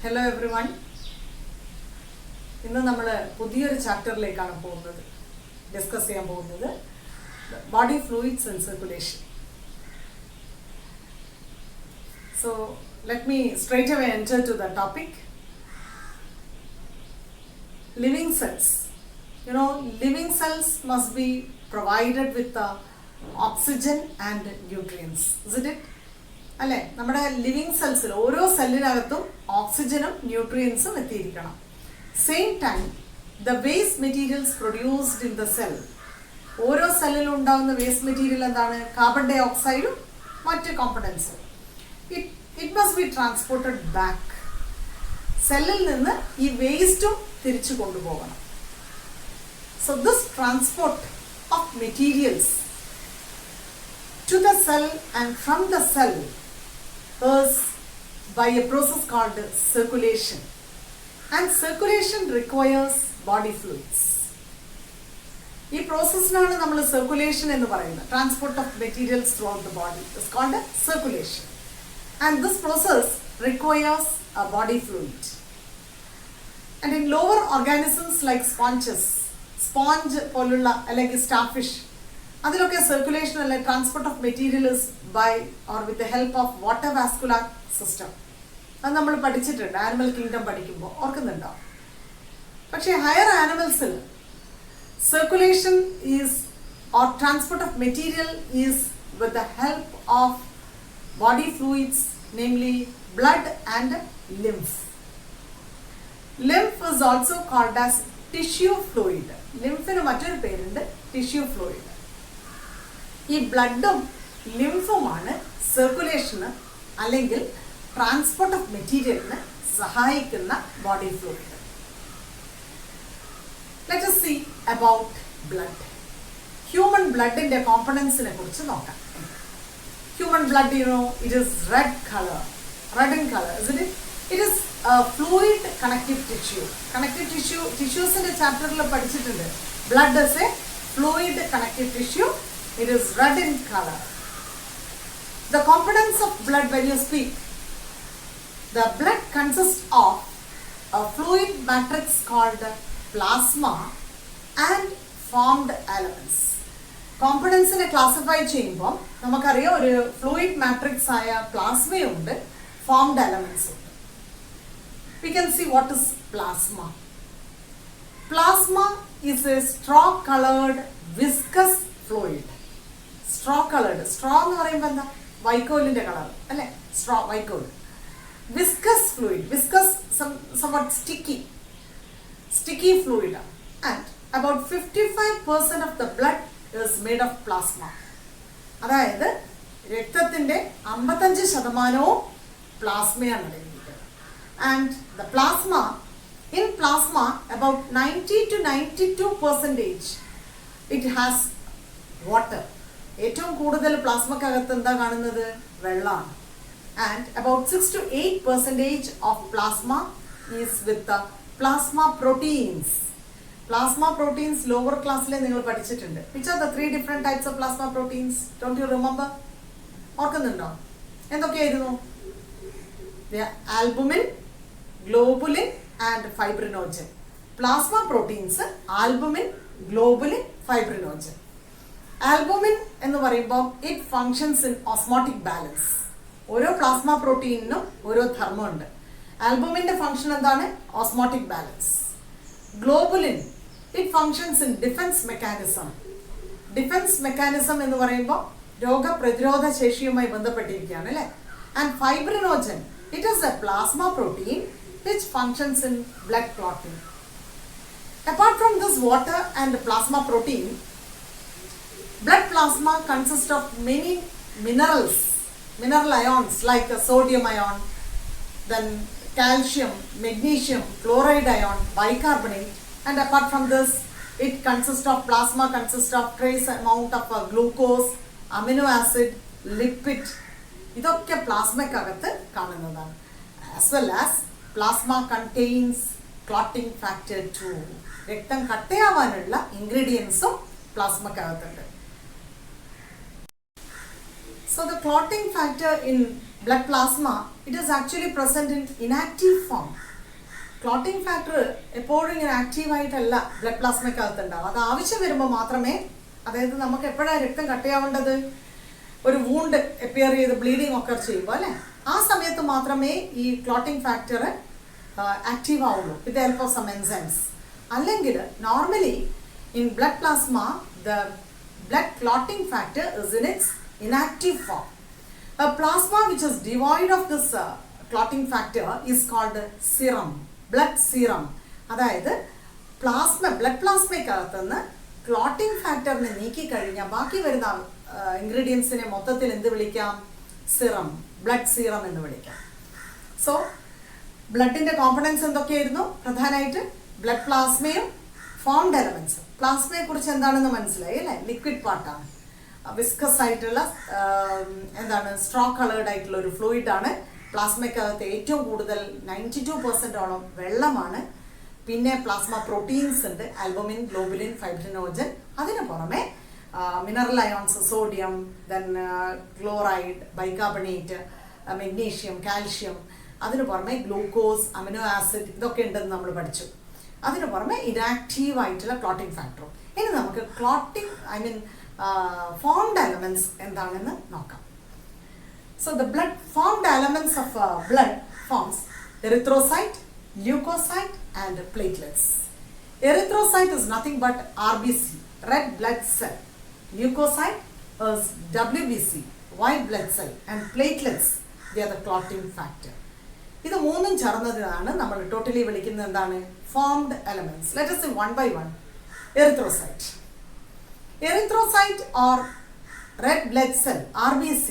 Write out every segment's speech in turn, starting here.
Hello everyone. ഇന്ന് നമ്മൾ പുതിയൊരു ചാപ്റ്ററിലേക്കാണ് പോകുന്നത് ഡിസ്കസ് ചെയ്യാൻ പോകുന്നത് body fluids and circulation. So let me straight away enter to the topic. Living cells. You know, living cells must be provided with the oxygen and nutrients. Isn't it? അല്ലേ, നമ്മുടെ living സെൽസിൽ ഓരോ സെല്ലിനകത്തും ഓക്സിജനും ന്യൂട്രിയൻസും എത്തിയിരിക്കണം. Same time the waste materials produced in the cell, ഓരോ സെല്ലിലും ഉണ്ടാകുന്ന വേസ്റ്റ് മെറ്റീരിയൽ എന്താണ്? കാർബൺ ഡൈ ഓക്സൈഡും മറ്റ് കോമ്പണൻസും. It must be transported back. സെല്ലിൽ നിന്ന് ഈ വേസ്റ്റും തിരിച്ചു കൊണ്ടുപോകണം. So this transport of materials to the cell and from the cell is by a process called circulation, and circulation requires body fluids. ഈ പ്രോസസ്സിനാണ് നമ്മൾ സർക്കുലേഷൻ എന്ന് പറയുന്നത്. Transport of materials throughout the body is called circulation, and this process requires a body fluid. And in lower organisms like sponge പോലുള്ള അല്ലെങ്കിൽ starfish, അതിലൊക്കെ circulation അല്ലെ transport of material is by or with the help of water vascular system. അത് നമ്മൾ പഠിച്ചിട്ടുണ്ട് animal kingdom പഠിക്കുമ്പോൾ, ഓർക്കുന്നുണ്ടാവും. പക്ഷേ ഹയർ ആനിമൽസിൽ circulation is or transport of material is with the help of body fluids, namely blood and lymph. Lymph is also called as tissue fluid. ലിംഫിന് മറ്റൊരു പേരുണ്ട്, ടിഷ്യൂ ഫ്ലൂയിഡ്. ഈ ബ്ലഡും ലിംഫുമാണ് സർക്കുലേഷന് അല്ലെങ്കിൽ ട്രാൻസ്പോർട്ട് ഓഫ് മെറ്റീരിയലിന് സഹായിക്കുന്ന body fluid. Let us see about blood. Human ബ്ലഡിന്റെ കോമ്പണൻസിനെ കുറിച്ച് നോക്കാം. Human blood, you know, it is red in color, isn't it? It is a fluid connective tissue. Tissuesന്റെ ചാപ്റ്ററിൽ പഠിച്ചിട്ടുണ്ട്. Blood is a fluid connective tissue. It is red in color. The components of blood, when you speak, the blood consists of a fluid matrix called plasma and formed elements. Components നെ classify ചെയ്യുമ്പോൾ നമുക്കറിയാം ഒരു fluid matrix ആയ പ്ലാസ്മയുണ്ട്, formed elements ഉണ്ട്. We can see what is plasma. Plasma is a straw-colored viscous fluid. Straw എന്ന് പറയുമ്പോൾ എന്താ? വൈക്കോലിന്റെ colour അല്ലെ, സ്ട്രോ, വൈക്കോൽ. Viscous fluid, viscous somewhat sticky fluid, and about 55% of the blood is made of plasma. അതായത് രക്തത്തിന്റെ 55% പ്ലാസ്മയാണ് അടങ്ങിയിരിക്കുന്നത്. And the plasma, in plasma about 90 to 92% it has water. ഏറ്റവും കൂടുതൽ പ്ലാസ്മക്കകത്ത് എന്താ കാണുന്നത്? വെള്ളമാണ്. And about 6 to 8% of plasma is with plasma proteins. Plasma proteins lower ക്ലാസ്സിലെ നിങ്ങൾ പഠിച്ചിട്ടുണ്ട്. Which are the 3 different types of plasma proteins? Don't you remember? ഓർക്കുന്നുണ്ടോ? എന്തൊക്കെയായിരുന്നു? Albumin, globulin and fibrinogen. Plasma proteins albumin, globulin, fibrinogen. Albumin എന്ന് പറയുമ്പോൾ it functions in osmotic balance. ഓരോ plasma പ്രോട്ടീനിനും ഓരോ ധർമ്മം ഉണ്ട്. ആൽബുമിന്റെ ഫങ്ഷൻ എന്താണ്? Osmotic balance. Globulin it functions in defence mechanism. Defence mechanism എന്ന് പറയുമ്പോൾ രോഗപ്രതിരോധ ശേഷിയുമായി ബന്ധപ്പെട്ടിരിക്കുകയാണ് അല്ലേ. And fibrinogen it is A plasma protein which functions in blood clotting. Apart from this water and plasma protein, blood plasma consists of many mineral ions like sodium ion, then calcium, magnesium, chloride ion, bicarbonate, and apart from this plasma consists of trace amount of glucose, amino acid, lipid. ഇതൊക്കെ പ്ലാസ്മക്കകത്ത് കാണുന്നതാണ്. As well as plasma contains clotting factor 2. രക്തം കട്ടയാവാനുള്ള ഇൻഗ്രീഡിയൻസും പ്ലാസ്മക്കകത്തുണ്ട്. So the clotting factor in blood plasma, it is actually present in inactive form. Clotting factor എപ്പോഴും ഇങ്ങനെ ആക്റ്റീവായിട്ടല്ല blood പ്ലാസ്മയ്ക്കകത്ത് ഉണ്ടാവും. അത് ആവശ്യം വരുമ്പോൾ മാത്രമേ, അതായത് നമുക്ക് എപ്പോഴാണ് രക്തം കട്ടയാവേണ്ടത്, ഒരു വൂണ്ട് എപ്പിയർ ചെയ്ത് ബ്ലീഡിങ് ഒക്കെ ചെയ്യുമ്പോൾ അല്ലേ, ആ സമയത്ത് മാത്രമേ ഈ ക്ലോട്ടിംഗ് ഫാക്ടർ ആക്റ്റീവ് ആവുള്ളൂ with help of some enzymes. അല്ലെങ്കിൽ normally in blood plasma the blood clotting factor is in its inactive form. A plasma which is devoid of this clotting factor is called serum, blood serum. അതായത് blood പ്ലാസ്മയ്ക്കകത്ത് നിന്ന് clotting ഫാക്ടറിനെ നീക്കി കഴിഞ്ഞാൽ ബാക്കി വരുന്ന ഇൻഗ്രീഡിയൻസിനെ മൊത്തത്തിൽ എന്ത് വിളിക്കാം? സിറം, ബ്ലഡ് സീറം എന്ന് വിളിക്കാം. സോ ബ്ലഡിൻ്റെ കോമ്പണൻസ് എന്തൊക്കെയായിരുന്നു? പ്രധാനമായിട്ട് ബ്ലഡ് പ്ലാസ്മയും ഫോംഡ് എലമെൻസും. പ്ലാസ്മയെ കുറിച്ച് എന്താണെന്ന് മനസ്സിലായി അല്ലേ? ലിക്വിഡ് പാർട്ടാണ്, വിസ്കസ് ആയിട്ടുള്ള എന്താണ് സ്ട്രോ കളേർഡ് ആയിട്ടുള്ള ഒരു ഫ്ലൂയിഡാണ്. പ്ലാസ്മയ്ക്കകത്ത് ഏറ്റവും കൂടുതൽ 92% വെള്ളമാണ്. പിന്നെ പ്ലാസ്മ പ്രോട്ടീൻസ് ഉണ്ട്, ആൽബുമിൻ, ഗ്ലോബുലിൻ, ഫൈബ്രിനോജൻ. അതിന് പുറമെ mineral ions, sodium, then chloride, bicarbonate, magnesium, calcium. അതിന് പുറമെ ഗ്ലൂക്കോസ്, അമിനോ ആസിഡ്, ഇതൊക്കെ ഉണ്ടെന്ന് നമ്മൾ പഠിച്ചു. അതിന് പുറമെ ഇനാക്റ്റീവ് ആയിട്ടുള്ള ക്ലോട്ടിംഗ് ഫാക്ടറും. ഇനി നമുക്ക് formed elements എന്താണെന്ന് നോക്കാം. So the blood formed elements of blood forms erythrocyte, leukocyte and platelets. Erythrocyte is nothing but RBC, red blood cell. Leukocyte is WBC, white blood cell, and platelets, they are the clotting factor. ഇത് മൂന്നും ചേർന്നതാണ് നമ്മൾ totally വിളിക്കുന്നത് എന്താണ്? Formed elements. Let us see one by one. Erythrocyte. Erythrocyte or red blood cell, RBC,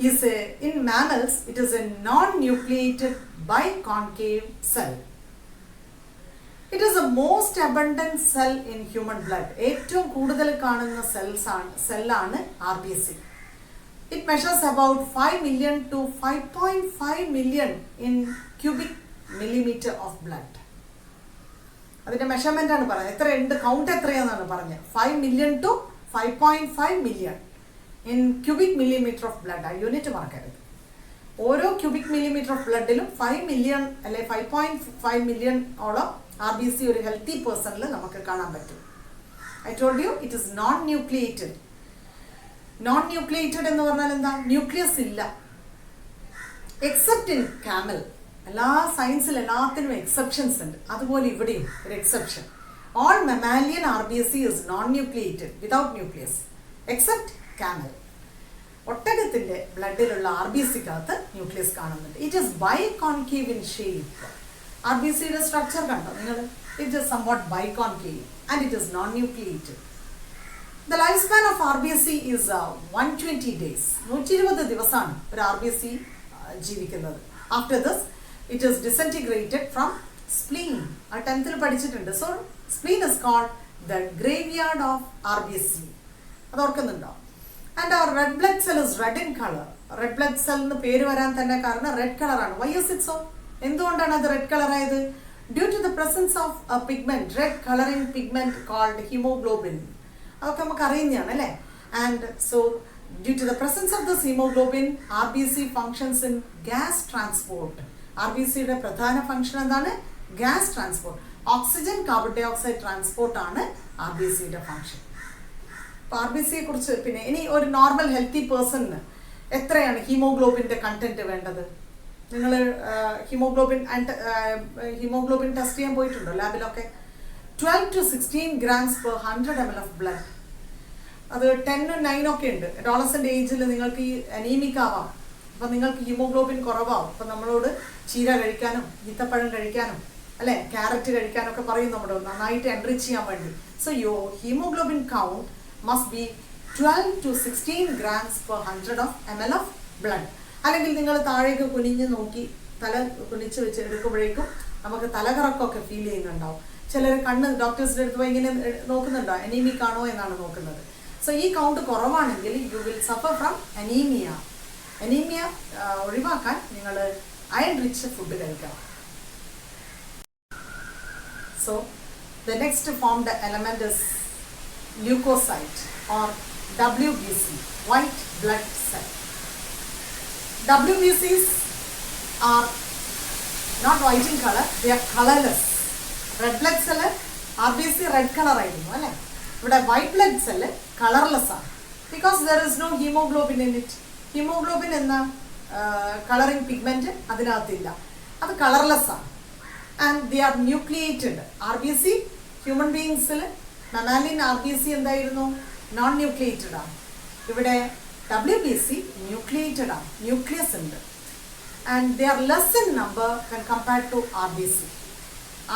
is in mammals it is a non-nucleated biconcave cell. It is the most abundant cell in human blood. ഏറ്റവും കൂടുതൽ കാണുന്ന സെല്ലാണ് RBC. It measures about 5 million to 5.5 million in cubic millimeter of blood. അതിൻ്റെ measurement ആണ് പറയുന്നത്. എത്ര ഉണ്ട്, count എത്രയാണെന്നാണ് പറഞ്ഞത്. 5 million to 5.5 million in cubic millimetre of blood. ആ യൂണിറ്റ് മറക്കരുത്. ഓരോ ക്യൂബിക് മില്ലിമീറ്റർ ഓഫ് ബ്ലഡിലും 5 million അല്ലെ 5.5 million ഓളം RBC ഒരു ഹെൽത്തി പേഴ്സണിൽ നമുക്ക് കാണാൻ പറ്റും. I told you it is non nucleated. Non nucleated എന്ന് പറഞ്ഞാൽ എന്താ? ന്യൂക്ലിയസ് ഇല്ല. Except in camel. എല്ലാ സയൻസിൽ എല്ലാത്തിനും എക്സെപ്ഷൻസ് ഉണ്ട്. അതുപോലെ ഇവിടെയും ഒരു exception. All mammalian RBC is non nucleated without nucleus except camel. ഒട്ടകത്തിൻ്റെ ബ്ലഡിലുള്ള RBCക്കകത്ത് ന്യൂക്ലിയസ് കാണുന്നുണ്ട്. It is biconcave in shape. RBCയുടെ സ്ട്രക്ചർ കണ്ടോ നിങ്ങൾ? It is somewhat biconcave and it is non nucleated. The lifespan of RBC is 120 days. 120 ദിവസമാണ് ഒരു RBC ജീവിക്കുന്നത്. After this, it is disintegrated from spleen. ആ 10th പഠിച്ചിട്ടുണ്ട്. So, spleen is called the graveyard of RBC. അത് ഓർക്കുന്നുണ്ടോ? And our red blood cell is red in color. Red blood cell എന്ന് പേര് വരാൻ തന്നെ കാരണം റെഡ് കളറാണ്. Why is it so? എന്തുകൊണ്ടാണ് അത് റെഡ് കളർ ആയത്? Due to the presence of a pigment, red coloring pigment called hemoglobin. അതൊക്കെ നമുക്ക് അറിയുന്നതാണ് അല്ലേ? And so due to the presence of this haemoglobin RBC functions in gas transport. RBCയുടെ പ്രധാന function എന്താണ്? Gas transport. Oxygen, carbon dye ഓക്സൈഡ് ട്രാൻസ്പോർട്ടാണ് RBCയുടെ ഫങ്ഷൻ. അപ്പോൾ RBCയെ കുറിച്ച് പിന്നെ ഇനി ഒരു നോർമൽ ഹെൽത്തി പേഴ്സണിന് എത്രയാണ് ഹീമോഗ്ലോബിൻ്റെ കണ്ടന്റ് വേണ്ടത്? നിങ്ങൾ ഹീമോഗ്ലോബിൻ ടെസ്റ്റ് ചെയ്യാൻ പോയിട്ടുണ്ടോ ലാബിലൊക്കെ? 12 to 16 grams per 100 ml of blood. അത് 10 to 9 ഒക്കെ ഉണ്ട്. അഡോളസെൻ്റ് ഏജിൽ നിങ്ങൾക്ക് ഈ അനീമിക് ആവാം. അപ്പം നിങ്ങൾക്ക് ഹീമോഗ്ലോബിൻ കുറവാകും. അപ്പം നമ്മളോട് ചീര കഴിക്കാനും ഈത്തപ്പഴം കഴിക്കാനും അല്ലേ ക്യാരറ്റ് കഴിക്കാനൊക്കെ പറയും നമ്മളോട് നന്നായിട്ട് എൻറിച്ച് ചെയ്യാൻ വേണ്ടി. So your haemoglobin count must be 12 to 16 grams per 100 ml of blood. അല്ലെങ്കിൽ നിങ്ങൾ താഴേക്ക് കുനിഞ്ഞ് നോക്കി തല കുനിച്ച് വെച്ച് എടുക്കുമ്പോഴേക്കും നമുക്ക് തലകറക്കമൊക്കെ ഫീൽ ചെയ്യുന്നുണ്ടാവും. ചിലർ കണ്ണ് ഡോക്ടേഴ്സിൻ്റെ അടുത്ത് പോയി ഇങ്ങനെ നോക്കുന്നുണ്ടോ അനീമിക് ആണോ എന്നാണ് നോക്കുന്നത്. സോ ഈ കൗണ്ട് കുറവാണെങ്കിൽ you will suffer from anaemia. Anaemia ഒഴിവാക്കാൻ നിങ്ങൾ അയൺ റിച്ച് ഫുഡ് കഴിക്കണം. So the next formed element is leucocyte or WBC, white blood cell. WBCs are not white in color, they are colorless. Red blood cell RBC red color ആയിരുന്നു അല്ലേ. ഇവിടെ white blood cell colourless ആണ്, because there is no haemoglobin in it. Haemoglobin എന്ന colouring pigment അതിനകത്തില്ല, അത് colourless ആണ്. And they are nucleated. RBC human ബീയിങ്സിൽ mammalian RBC എന്തായിരുന്നു? നോൺ ന്യൂക്ലിയേറ്റഡ് ആണ്. ഇവിടെ WBC ന്യൂക്ലിയേറ്റഡ് ആണ്, ന്യൂക്ലിയസ് ഉണ്ട്. And they are less in number when compared to RBC.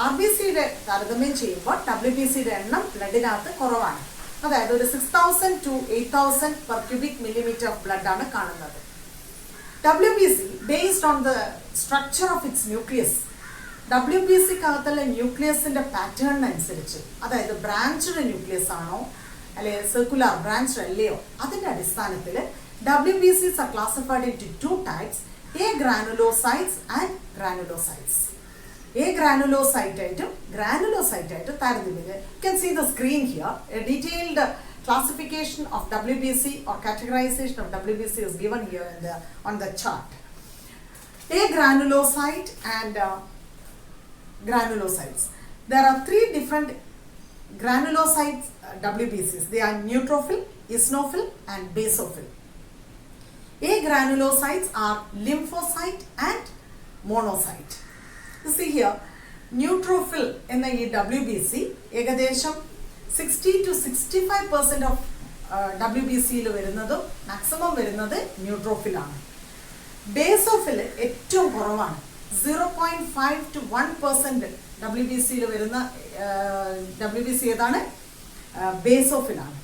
RBCയുടെ താരതമ്യം ചെയ്യുമ്പോൾ WBCയുടെ എണ്ണം ബ്ലഡിനകത്ത് കുറവാണ്. അതായത് ഒരു 6000 to 8000 per cubic millimeter of blood ആണ് കാണുന്നത്. WBC based on the structure of its nucleus. WBCക്കകത്തുള്ള ന്യൂക്ലിയസിന്റെ പാറ്റേൺ അനുസരിച്ച്, അതായത് ബ്രാഞ്ച്ഡ് ന്യൂക്ലിയസ് ആണോ അല്ലെ സർക്കുലർ ബ്രാഞ്ച് അല്ലയോ, അതിന്റെ അടിസ്ഥാനത്തിൽ WBCs are classified into two types, A granulocytes and granulocytes. A granulocyte ആയിട്ടും granulocyte ആയിട്ടും താരതമ്യം. You can see the screen here. A detailed classification of WBC or categorization of WBC is given here on the chart. A granulocyte and granulocytes. There are three different granulocytes WBCs. They are neutrophil, eosinophil and basophil. A granulocytes are lymphocyte and monocyte. You see here, neutrophil എന്ന ഈ WBC ഏകദേശം 60 to 65% of WBCയിൽ വരുന്നതും maximum വരുന്നത് neutrophil ആണ്. Basophil ഏറ്റവും കുറവാണ്, 0.5 to 1% WBCയിൽ വരുന്ന WBC ഏതാണ്? ബേസോഫിലാണ്.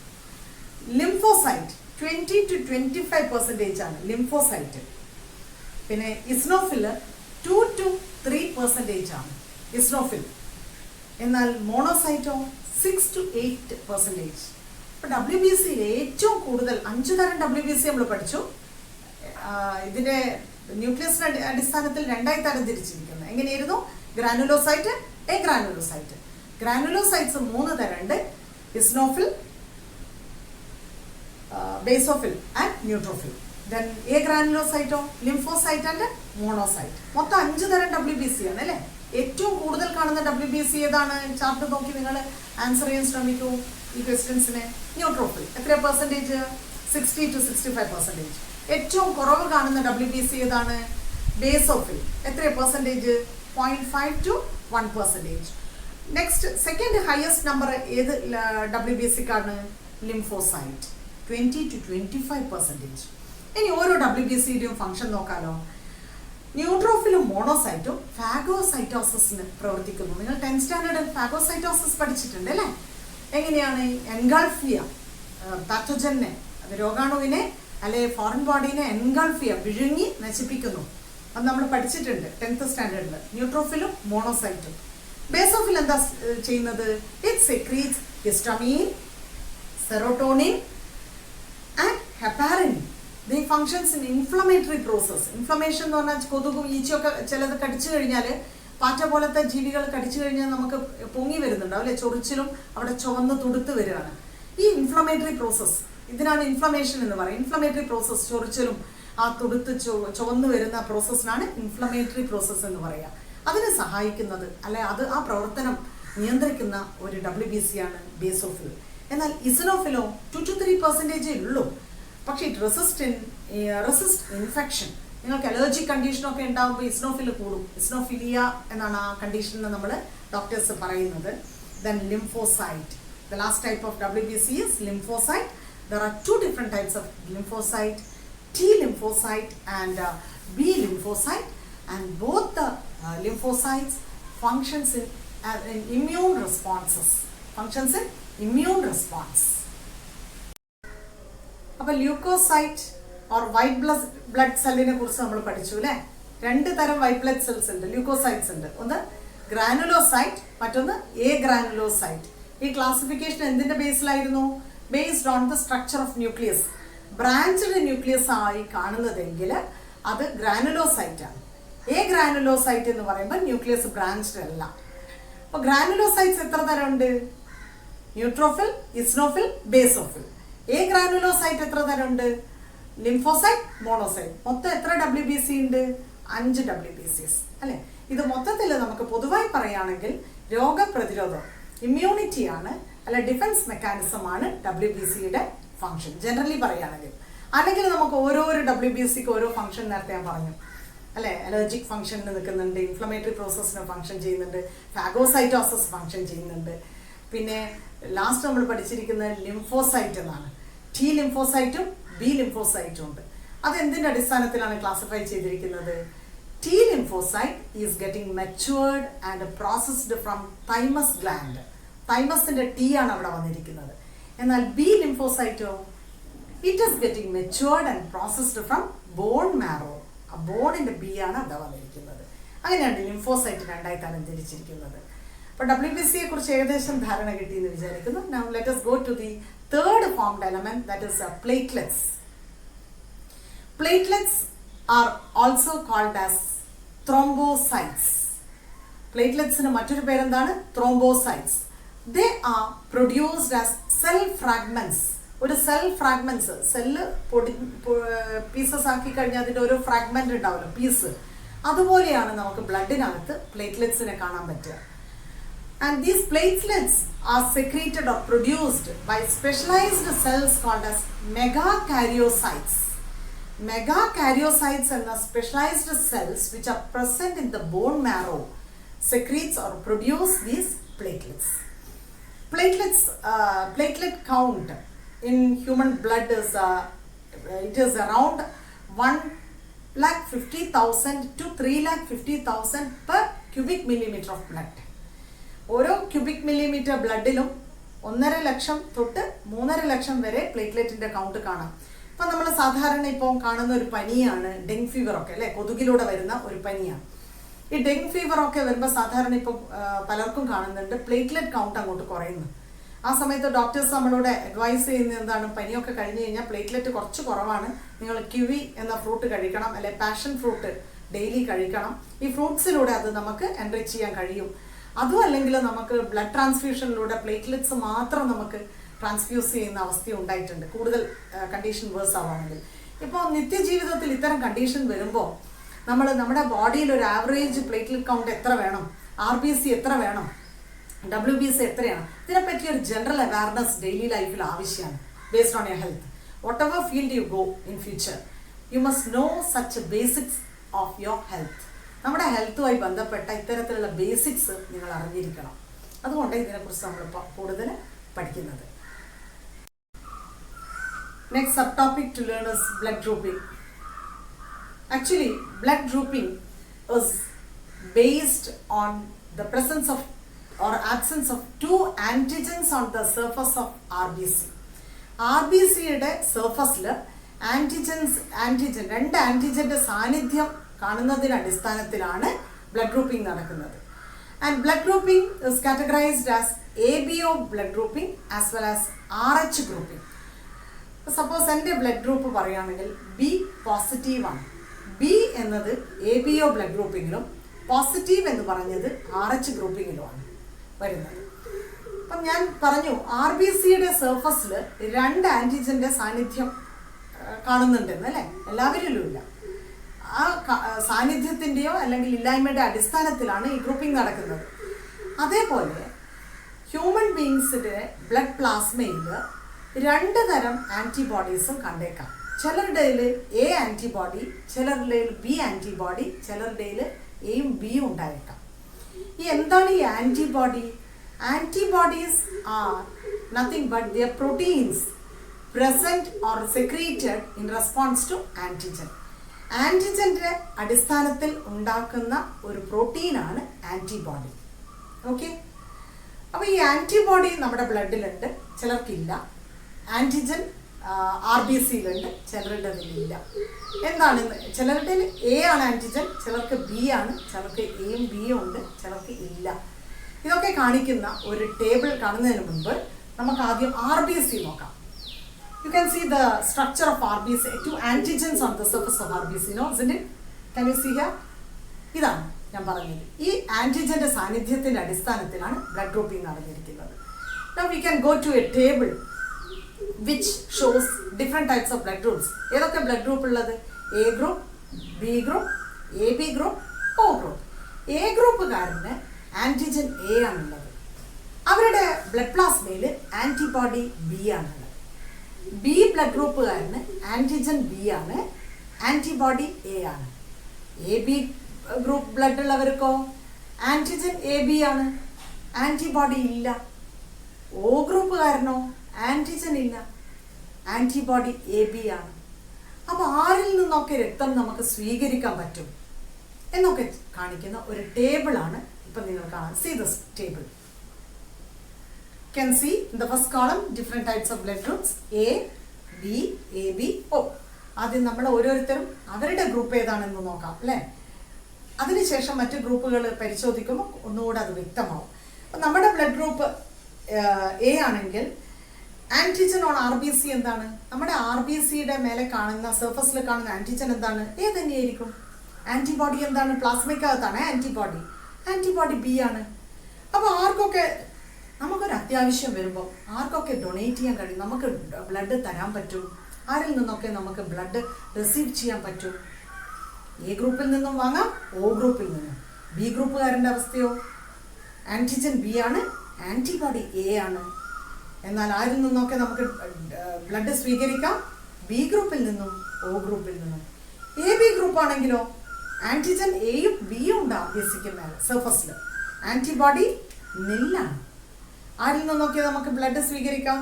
ലിംഫോസൈറ്റ് 20 to 25% ആണ് ലിംഫോസൈറ്റ്. പിന്നെ ഇസ്നോഫിൽ 2 to 3% ആണ് ഇസ്നോഫിൽ. എന്നാൽ മോണോസൈറ്റോ 6 to 8%. ഇപ്പോൾ WBCയിൽ ഏറ്റവും കൂടുതൽ 5 തരം WBC നമ്മൾ പഠിച്ചു. ഇതിൻ്റെ ന്യൂക്ലിയസിന്റെ അടിസ്ഥാനത്തിൽ രണ്ടായി തരം തിരിച്ചിരിക്കുന്നത്. എങ്ങനെയായിരുന്നു? Granulocyte, agranulocyte. ഗ്രാനുലോസൈറ്റ്സ് 3 തരമുണ്ട്: eosinophil, basophil and neutrophil. Then എ ഗ്രാനുലോസൈറ്റോ ലിംഫോസൈറ്റ് ആൻഡ് മോണോസൈറ്റ്. മൊത്തം 5 തരം WBC ആണ് അല്ലേ. ഏറ്റവും കൂടുതൽ കാണുന്ന WBC ഏതാണ്? ചാർട്ട് നോക്കി നിങ്ങൾ ആൻസർ ചെയ്യാൻ ശ്രമിക്കൂ ഈ ക്വസ്റ്റ്യൻസിന്. ന്യൂട്രോഫിൽ എത്ര പെർസെൻറ്റേജ്? 60 to 65%. ഏറ്റവും കുറവ് കാണുന്ന WBC ഏതാണ്? ബേസോഫിൽ. എത്ര percentage? 0.5 to 1%. Next second highest number ഏത് WBCക്കാണ്? Lymphocyte, 20 to 25%. ഇനി ഓരോ WBCയുടെയും ഫംഗ്ഷൻ നോക്കാലോ. ന്യൂട്രോഫിലും മോണോസൈറ്റും ഫാഗോസൈറ്റോസിന് പ്രവർത്തിക്കുന്നു. നിങ്ങൾ 10th സ്റ്റാൻഡേർഡ് ഫാഗോസൈറ്റോസിസ് പഠിച്ചിട്ടുണ്ട് അല്ലേ? എങ്ങനെയാണ്? എൻഗൾഫിയ പാത്തോജനെ, അത് രോഗാണുവിനെ അല്ലെ ഫോറിൻ ബോഡീനെ എൻഗൾഫിയ വിഴുങ്ങി നശിപ്പിക്കുന്നു. അത് നമ്മൾ പഠിച്ചിട്ടുണ്ട് 10th സ്റ്റാൻഡേർഡിൽ. ന്യൂട്രോഫിലും മോണോസൈറ്റും. ബേസോഫിൽ എന്താ ചെയ്യുന്നത്? It secretes histamine, serotonin and heparin. The functions in inflammatory process. Inflammation എന്ന് പറഞ്ഞാൽ കൊതുകും ഈച്ചയൊക്കെ ചിലത് കടിച്ചു കഴിഞ്ഞാൽ, പാറ്റ പോലത്തെ ജീവികൾ കടിച്ചു കഴിഞ്ഞാൽ നമുക്ക് പൊങ്ങി വരുന്നുണ്ടാവും അല്ലെ, ചൊറിച്ചിലും അവിടെ ചുവന്ന് തുടുത്ത് വരികയാണ്. ഈ ഇൻഫ്ലമേറ്ററി പ്രോസസ്, ഇതിനാണ് ഇൻഫ്ലമേഷൻ എന്ന് പറയുന്നത്. ഇൻഫ്ലമേറ്ററി പ്രോസസ്, ചൊറിച്ചിലും ആ തുടുത്ത് ചുവന്ന് വരുന്ന പ്രോസസ്സിനാണ് ഇൻഫ്ലമേറ്ററി പ്രോസസ്സ് എന്ന് പറയുക. അതിനെ സഹായിക്കുന്നത് അല്ലെ അത് ആ പ്രവർത്തനം നിയന്ത്രിക്കുന്ന ഒരു WBC ആണ് ബേസോഫിൽ. എന്നാൽ ഇസിനോഫിലോ 2 to 3% ഉള്ളൂ. പക്ഷേ ഇറ്റ് റെസിസ്റ്റ് ഇൻഫെക്ഷൻ. നിങ്ങൾക്ക് അലർജി കണ്ടീഷനൊക്കെ ഉണ്ടാകുമ്പോൾ ഇസ്നോഫിൽ കൂടും. ഇസ്നോഫിലിയ എന്നാണ് ആ കണ്ടീഷനിൽ നമ്മൾ ഡോക്ടേഴ്സ് പറയുന്നത്. Then lymphocyte. The last type of WBC is lymphocyte. There are 2 different types of lymphocyte, T lymphocyte and B lymphocyte, and both the lymphocytes functions in immune responses. Functions in immune response. അപ്പോൾ leucocyte or white blood സെല്ലിനെ കുറിച്ച് നമ്മൾ പഠിച്ചു അല്ലേ. 2 തരം white blood cells ഉണ്ട്, leucocytes ഉണ്ട്. ഒന്ന് ഗ്രാനുലോസൈറ്റ്, മറ്റൊന്ന് എ ഗ്രാനുലോസൈറ്റ്. ഈ ക്ലാസിഫിക്കേഷൻ എന്തിന്റെ ബേസിലായിരുന്നു? Based on the structure of nucleus. Branched nucleus ആയി കാണുന്നതെങ്കിൽ അത് ഗ്രാനുലോസൈറ്റ് ആണ്. എ ഗ്രാനുലോസൈറ്റ് എന്ന് പറയുമ്പോൾ ന്യൂക്ലിയസ് ബ്രാഞ്ച്ഡ് അല്ല. അപ്പോൾ ഗ്രാനുലോസൈറ്റ്സ് എത്ര തരം ഉണ്ട്? Neutrophil, eosinophil, basophil. A granulocyte എത്ര തരം ഉണ്ട്? Lymphocyte, monocyte. മൊത്തം എത്ര WBC ഉണ്ട്? 5 WBCs അല്ലേ? ഇത് മൊത്തത്തിൽ നമുക്ക് പൊതുവായി പറയുകയാണെങ്കിൽ രോഗപ്രതിരോധം, ഇമ്മ്യൂണിറ്റിയാണ് അല്ല ഡിഫൻസ് മെക്കാനിസം ആണ് WBCയുടെ ഫംഗ്ഷൻ ജനറലി പറയുകയാണെങ്കിൽ. അല്ലെങ്കിൽ നമുക്ക് ഓരോരോ WBCക്ക് ഓരോ ഫംഗ്ഷൻ നേരത്തെ ഞാൻ പറഞ്ഞു അല്ലേ? അലർജിക് ഫംഗ്ഷനിൽ നിൽക്കുന്നുണ്ട്, ഇൻഫ്ലമേറ്ററി പ്രോസസ്സിന് ഫംഗ്ഷൻ ചെയ്യുന്നുണ്ട്, ഫാഗോസൈറ്റോസിസ് ഫംഗ്ഷൻ ചെയ്യുന്നുണ്ട്. പിന്നെ ലാസ്റ്റ് നമ്മൾ പഠിച്ചിരിക്കുന്നത് ലിംഫോസൈറ്റ് എന്നാണ്. T ലിംഫോസൈറ്റും B ലിംഫോസൈറ്റും ഉണ്ട്. അതെന്തിൻ്റെ അടിസ്ഥാനത്തിലാണ് ക്ലാസിഫൈ ചെയ്തിരിക്കുന്നത്? T lymphocyte is getting matured and processed from thymus gland. തൈമസിന്റെ T ആണ് അവിടെ വന്നിരിക്കുന്നത്. എന്നാൽ B lymphocyte it is getting matured and processed from bone marrow. ആ ബോണിന്റെ B ആണ് അവിടെ വന്നിരിക്കുന്നത്. അങ്ങനെയാണ് ലിംഫോസൈറ്റ് രണ്ടായി തരംതിരിച്ചിരിക്കുന്നത്. അപ്പോൾ WBCയെ കുറിച്ച് ഏകദേശം ധാരണ കിട്ടിയെന്ന് വിചാരിക്കുന്നു. Now let us go to the third formed element, that is platelets. Platelets are also called as thrombocytes. പ്ലേറ്റ്ലെറ്റ്സിന് മറ്റൊരു പേരെന്താണ്? Thrombocytes. They are produced as cell fragments. ഒരു സെൽ ഫ്രാഗ്മെന്റ്സ്, സെല്ല് പീസസ് ആക്കി കഴിഞ്ഞാൽ അതിൻ്റെ ഒരു ഫ്രാഗ്മെന്റ് ഉണ്ടാവുമല്ലോ, പീസ്. അതുപോലെയാണ് നമുക്ക് ബ്ലഡിനകത്ത് പ്ലേറ്റ്ലെറ്റ്സിനെ കാണാൻ പറ്റുക. And these platelets are secreted or produced by specialised cells called as megakaryocytes. Megakaryocytes and the specialized cells which are present in the bone marrow secretes or produce these platelets. Platelet count in human blood is it is around 1,50,000 to 3,50,000 per cubic millimeter of blood. ഓരോ cubic millimetre ബ്ലഡിലും 1.5 ലക്ഷം തൊട്ട് 3.5 ലക്ഷം വരെ പ്ലേറ്റ്ലെറ്റിന്റെ count കാണാം. ഇപ്പം നമ്മൾ സാധാരണ ഇപ്പോൾ കാണുന്ന ഒരു പനിയാണ് ഡെങ്ക് ഫീവർ ഒക്കെ അല്ലേ? കൊതുകിലൂടെ വരുന്ന ഒരു പനിയാണ്. ഈ ഡെങ്ക് ഫീവർ ഒക്കെ വരുമ്പോൾ സാധാരണ ഇപ്പോൾ പലർക്കും കാണുന്നുണ്ട് പ്ലേറ്റ്ലെറ്റ് കൗണ്ട് അങ്ങോട്ട് കുറയുന്നു. ആ സമയത്ത് ഡോക്ടേഴ്സ് നമ്മളോട് അഡ്വൈസ് ചെയ്യുന്നത് എന്താണ്? പനിയൊക്കെ കഴിഞ്ഞ് കഴിഞ്ഞാൽ പ്ലേറ്റ്ലെറ്റ് കുറച്ച് കുറവാണ്, നിങ്ങൾ കിവി എന്ന ഫ്രൂട്ട് കഴിക്കണം, അല്ലെ പാഷൻ ഫ്രൂട്ട് ഡെയിലി കഴിക്കണം. ഈ ഫ്രൂട്ട്സിലൂടെ അത് നമുക്ക് എൻറിച്ച് ചെയ്യാൻ കഴിയും. അതും അല്ലെങ്കിൽ നമുക്ക് ബ്ലഡ് ട്രാൻസ്ഫ്യൂഷനിലൂടെ പ്ലേറ്റ്ലെറ്റ്സ് മാത്രം നമുക്ക് ട്രാൻസ്ഫ്യൂസ് ചെയ്യുന്ന അവസ്ഥ ഉണ്ടായിട്ടുണ്ട്, കൂടുതൽ കണ്ടീഷൻ വേഴ്സ് ആവുകയാണെങ്കിൽ. ഇപ്പോൾ നിത്യജീവിതത്തിൽ ഇത്തരം കണ്ടീഷൻ വരുമ്പോൾ നമ്മൾ നമ്മുടെ ബോഡിയിൽ ഒരു ആവറേജ് പ്ലേറ്റ്ലെറ്റ് കൗണ്ട് എത്ര വേണം, RBC എത്ര വേണം, WBC എത്രയാണ്, ഇതിനെപ്പറ്റി ഒരു ജനറൽ അവയർനെസ് ഡെയിലി ലൈഫിൽ ആവശ്യമാണ്. Based on your health, what ever field you go in future, you must know such basics of your health. നമ്മുടെ ഹെൽത്തുമായി ബന്ധപ്പെട്ട ഇത്തരത്തിലുള്ള ബേസിക്സ് നിങ്ങൾ അറിഞ്ഞിരിക്കണം. അതുകൊണ്ട് ഇതിനെക്കുറിച്ച് നമ്മളിപ്പോൾ കൂടുതൽ പഠിക്കുന്നത്. Next subtopic to learn is blood grouping. Actually, blood grouping is based on the presence of or absence of 2 antigens on the surface of RBC. RBCയുടെ സർഫസിൽ ആൻറ്റിജൻ 2 ആൻറ്റിജൻ്റെ സാന്നിധ്യം കാണുന്നതിന് അടിസ്ഥാനത്തിലാണ് ബ്ലഡ് ഗ്രൂപ്പിംഗ് നടക്കുന്നത്. And blood grouping is categorized as ABO blood grouping as well as RH grouping. Suppose എൻ്റെ blood group പറയുകയാണെങ്കിൽ B positive ആണ്. B എന്നത് ABO blood ഗ്രൂപ്പിങ്ങിലും positive എന്ന് പറഞ്ഞത് RH ഗ്രൂപ്പിങ്ങിലുമാണ് വരുന്നത്. അപ്പം ഞാൻ പറഞ്ഞു RBCയുടെ സർഫസിൽ 2 ആൻറ്റിജൻ്റെ സാന്നിധ്യം കാണുന്നുണ്ടെന്ന് അല്ലേ? എല്ലാവരിലും ഇല്ല. ആ സാന്നിധ്യത്തിൻ്റെയോ അല്ലെങ്കിൽ ഇല്ലായ്മയുടെ അടിസ്ഥാനത്തിലാണ് ഈ ഗ്രൂപ്പിംഗ് നടക്കുന്നത്. അതേപോലെ ഹ്യൂമൻ ബീങ്സിൻ്റെ ബ്ലഡ് പ്ലാസ്മയിൽ 2 തരം ആൻറ്റിബോഡീസും കണ്ടേക്കാം. ചിലരുടെ A ആൻറ്റിബോഡി, ചിലരുടെ B ആൻറ്റിബോഡി, ചിലരുടെ Aയും Bയും ഉണ്ടായേക്കാം. ഈ എന്താണ് ഈ antibody? Antibodies are nothing but their proteins present or secreted in response to antigen. ആൻറ്റിജൻ്റെ അടിസ്ഥാനത്തിൽ ഉണ്ടാക്കുന്ന ഒരു പ്രോട്ടീനാണ് ആൻറ്റിബോഡി. ഓക്കെ, അപ്പോൾ ഈ ആൻറ്റിബോഡി നമ്മുടെ ബ്ലഡിലുണ്ട്, ചിലർക്കില്ല. ആൻറ്റിജൻ RBCയിലുണ്ട്, ചിലരുടെ അതിലില്ല. എന്താണ്? ചിലരുടെ A ആണ് ആൻറ്റിജൻ, ചിലർക്ക് B ആണ്, ചിലർക്ക് Aയും Bയും ഉണ്ട്, ചിലർക്ക് ഇല്ല. ഇതൊക്കെ കാണിക്കുന്ന ഒരു ടേബിൾ കാണുന്നതിന് മുൻപ് നമുക്ക് ആദ്യം RBC നോക്കാം. You can see the structure of RBC, 2 antigens on the surface of RBC, no, isn't it? Can you see here? ഇതാണ് ഞാൻ പറഞ്ഞത്. ഈ ആൻറ്റിജൻ്റെ സാന്നിധ്യത്തിൻ്റെ അടിസ്ഥാനത്തിലാണ് ബ്ലഡ് ഗ്രൂപ്പിംഗ് നടന്നിരിക്കുന്നത്. Now we can go to a table which shows different types of blood groups. ഏതൊക്കെ blood group ഉള്ളത്? A group, B group, A B group, O group. A ഗ്രൂപ്പുകാരന് ആൻറ്റിജൻ എ ആണുള്ളത്. അവരുടെ ബ്ലഡ് പ്ലാസ്മയിൽ antibody B ആണുള്ളത്. B blood ഗ്രൂപ്പുകാരന് antigen B ആണ്, antibody A ആണ്. എ ബി ഗ്രൂപ്പ് ബ്ലഡ് ഉള്ളവർക്കോ ആൻറ്റിജൻ എ ബി ആണ്, ആൻറ്റിബോഡി ഇല്ല. ഒ ഗ്രൂപ്പുകാരനോ ആൻറ്റിജൻ ഇല്ല, ആൻറ്റിബോഡി എ ബി ആണ്. അപ്പോൾ ആരിൽ നിന്നൊക്കെ രക്തം നമുക്ക് സ്വീകരിക്കാൻ പറ്റും എന്നൊക്കെ കാണിക്കുന്ന ഒരു ടേബിളാണ് ഇപ്പം നിങ്ങൾ കാണാൻ. See this table. Can see in the first column different types of blood groups A, B, AB, O. ആദ്യം നമ്മൾ ഓരോരുത്തരും അവരുടെ ഗ്രൂപ്പ് ഏതാണെന്ന് നോക്കാം അല്ലേ. അതിനുശേഷം മറ്റ് ഗ്രൂപ്പുകൾ പരിശോധിക്കുമ്പോൾ ഒന്നുകൂടെ അത് വ്യക്തമാവും. അപ്പം നമ്മുടെ ബ്ലഡ് ഗ്രൂപ്പ് എ ആണെങ്കിൽ antigen on R B C എന്താണ്? നമ്മുടെ ആർ ബി സിയുടെ മേലെ കാണുന്ന സർഫസിൽ കാണുന്ന ആൻറ്റിജൻ എന്താണ്? എ തന്നെയായിരിക്കും. ആൻറ്റിബോഡി എന്താണ്? പ്ലാസ്മയ്ക്കകത്താണ് ആൻറ്റിബോഡി. ആൻറ്റിബോഡി ബി ആണ്. അപ്പോൾ ആർക്കൊക്കെ നമുക്കൊരു അത്യാവശ്യം വരുമ്പോൾ ആർക്കൊക്കെ ഡൊണേറ്റ് ചെയ്യാൻ കഴിയും, നമുക്ക് ബ്ലഡ് തരാൻ പറ്റും, ആരിൽ നിന്നൊക്കെ നമുക്ക് ബ്ലഡ് റിസീവ് ചെയ്യാൻ പറ്റും? എ ഗ്രൂപ്പിൽ നിന്നും വാങ്ങാം, ഒ ഗ്രൂപ്പിൽ നിന്നും. ബി ഗ്രൂപ്പുകാരൻ്റെ അവസ്ഥയോ? ആൻറ്റിജൻ ബി ആണ്, ആൻറ്റിബോഡി എ ആണ്. എന്നാൽ ആരിൽ നിന്നൊക്കെ നമുക്ക് ബ്ലഡ് സ്വീകരിക്കാം? ബി ഗ്രൂപ്പിൽ നിന്നും ഒ ഗ്രൂപ്പിൽ നിന്നും. എ ബി ഗ്രൂപ്പ് ആണെങ്കിലോ ആൻറ്റിജൻ എയും ബിയും ഉണ്ട് ആർ ബി സിക്ക് മേലെ സർഫസിൽ, ആൻറ്റിബോഡി നില്ലാണ്. ആരിൽ നിന്നൊക്കെ നമുക്ക് ബ്ലഡ് സ്വീകരിക്കാം?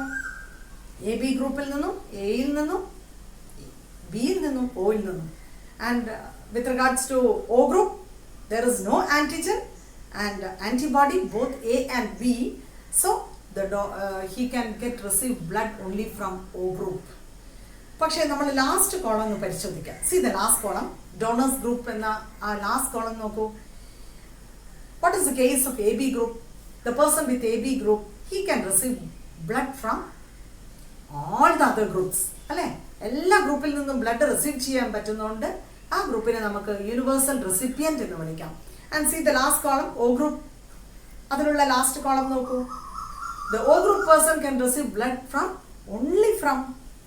എ ബി ഗ്രൂപ്പിൽ നിന്നും, എയിൽ നിന്നും, ബിയിൽ നിന്നും, ഒയിൽ നിന്നും. And with regards to O group there is no antigen and antibody both A and B, so he can receive blood only from O group. പക്ഷേ നമ്മൾ ലാസ്റ്റ് കോളം ഒന്ന് പരിശോധിക്കാം. C the last column, donors group എന്ന ആ last column നോക്കൂ. What is the case of A B group? The person with AB group, he can receive blood from all the other groups. അല്ലേ? എല്ലാ ഗ്രൂപ്പിൽ നിന്നും blood receive ചെയ്യാൻ പറ്റുന്നതുകൊണ്ട് ആ ഗ്രൂപ്പിനെ നമുക്ക് യൂണിവേഴ്സൽ റെസിപ്പിയൻറ്റ് എന്ന് വിളിക്കാം. And C the last column, O group. അതിലുള്ള ലാസ്റ്റ് കോളം നോക്കൂ. The O group person can receive blood from only from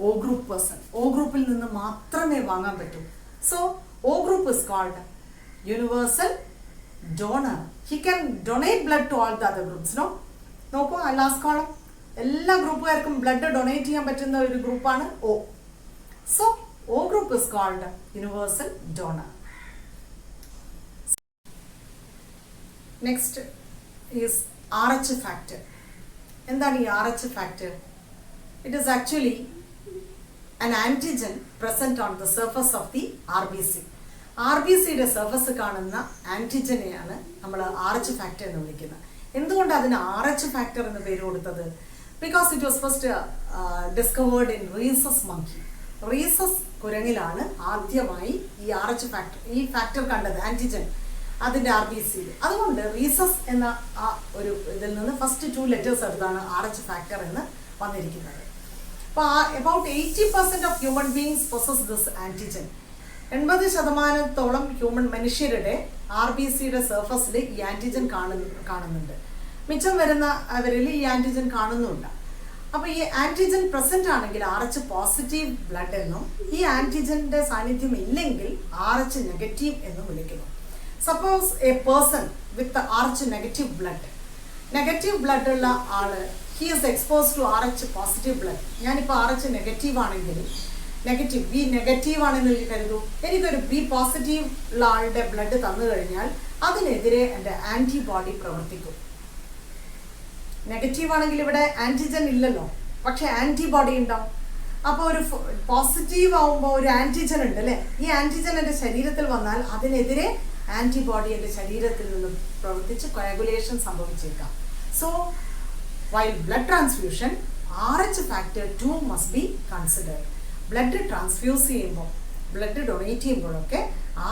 O group person. O ഗ്രൂപ്പിൽ നിന്ന് മാത്രമേ വാങ്ങാൻ പറ്റൂ. So O group is called universal donor. He can donate blood to all the other groups. No? നോക്കൂ ആ last column. എല്ലാ ഗ്രൂപ്പുകാർക്കും blood donate ചെയ്യാൻ പറ്റുന്ന ഒരു ഗ്രൂപ്പാണ് O. So O group is called universal donor. Next is RH factor. എന്താണ് ഈ RH factor? It is actually an antigen present on the surface of the RBC. RBCയുടെ സർഫസ് കാണുന്ന ആൻറ്റിജനെയാണ് നമ്മൾ RH factor എന്ന് വിളിക്കുന്നത്. എന്തുകൊണ്ട് അതിന് RH factor എന്ന് പേര് കൊടുത്തത്? Because it was first discovered in rhesus monkey. Rhesus കുരങ്ങിലാണ് ആദ്യമായി ഈ RH factor, ഈ ഫാക്ടർ കണ്ടത്, ആൻറ്റിജൻ അതിൻ്റെ RBCയിൽ. അതുകൊണ്ട് റീസസ് എന്ന ആ ഒരു ഇതിൽ നിന്ന് ഫസ്റ്റ് 2 ലെറ്റേഴ്സ് എടുത്താണ് RH factor എന്ന് വന്നിരിക്കുന്നത്. അപ്പോൾ about 80% of human beings possess this antigen. 80% human മനുഷ്യരുടെ RBCയുടെ സർഫസിൽ ഈ ആൻറ്റിജൻ കാണുന്നുണ്ട്. മിച്ചം വരുന്ന അവരിൽ ഈ ആൻറ്റിജൻ കാണുന്നുമില്ല. അപ്പോൾ ഈ ആൻറ്റിജൻ പ്രസന്റ് ആണെങ്കിൽ RH പോസിറ്റീവ് ബ്ലഡ് എന്നും, ഈ ആൻറ്റിജന്റെ സാന്നിധ്യം ഇല്ലെങ്കിൽ RH നെഗറ്റീവ് എന്നും വിളിക്കുന്നു. Suppose a person with RH negative blood ഉള്ള ആള്, he is expose to RH positive blood. ഞാനിപ്പോൾ RH നെഗറ്റീവ് ആണെങ്കിൽ, ബി നെഗറ്റീവ് ആണെന്ന് കരുതൂ, എനിക്കൊരു ബി പോസിറ്റീവ് ഉള്ള ആളുടെ ബ്ലഡ് തന്നു കഴിഞ്ഞാൽ അതിനെതിരെ എൻ്റെ ആൻറ്റിബോഡി പ്രവർത്തിക്കും. നെഗറ്റീവ് ആണെങ്കിൽ ഇവിടെ ആൻറ്റിജൻ ഇല്ലല്ലോ, പക്ഷെ ആൻറ്റിബോഡി ഉണ്ടാവും. അപ്പോൾ ഒരു പോസിറ്റീവ് ആവുമ്പോൾ ഒരു ആൻറ്റിജൻ ഉണ്ട് അല്ലേ? ഈ ആൻറ്റിജൻ എൻ്റെ ശരീരത്തിൽ വന്നാൽ അതിനെതിരെ ആൻറ്റിബോഡി എൻ്റെ ശരീരത്തിൽ നിന്നും പ്രവർത്തിച്ച് കൊയാഗുലേഷൻ സംഭവിച്ചേക്കാം. So while blood transfusion RH factor 2 must be considered. Blood transfuse ചെയ്യുമ്പോൾ, ബ്ലഡ് ഡൊണേറ്റ് ചെയ്യുമ്പോഴൊക്കെ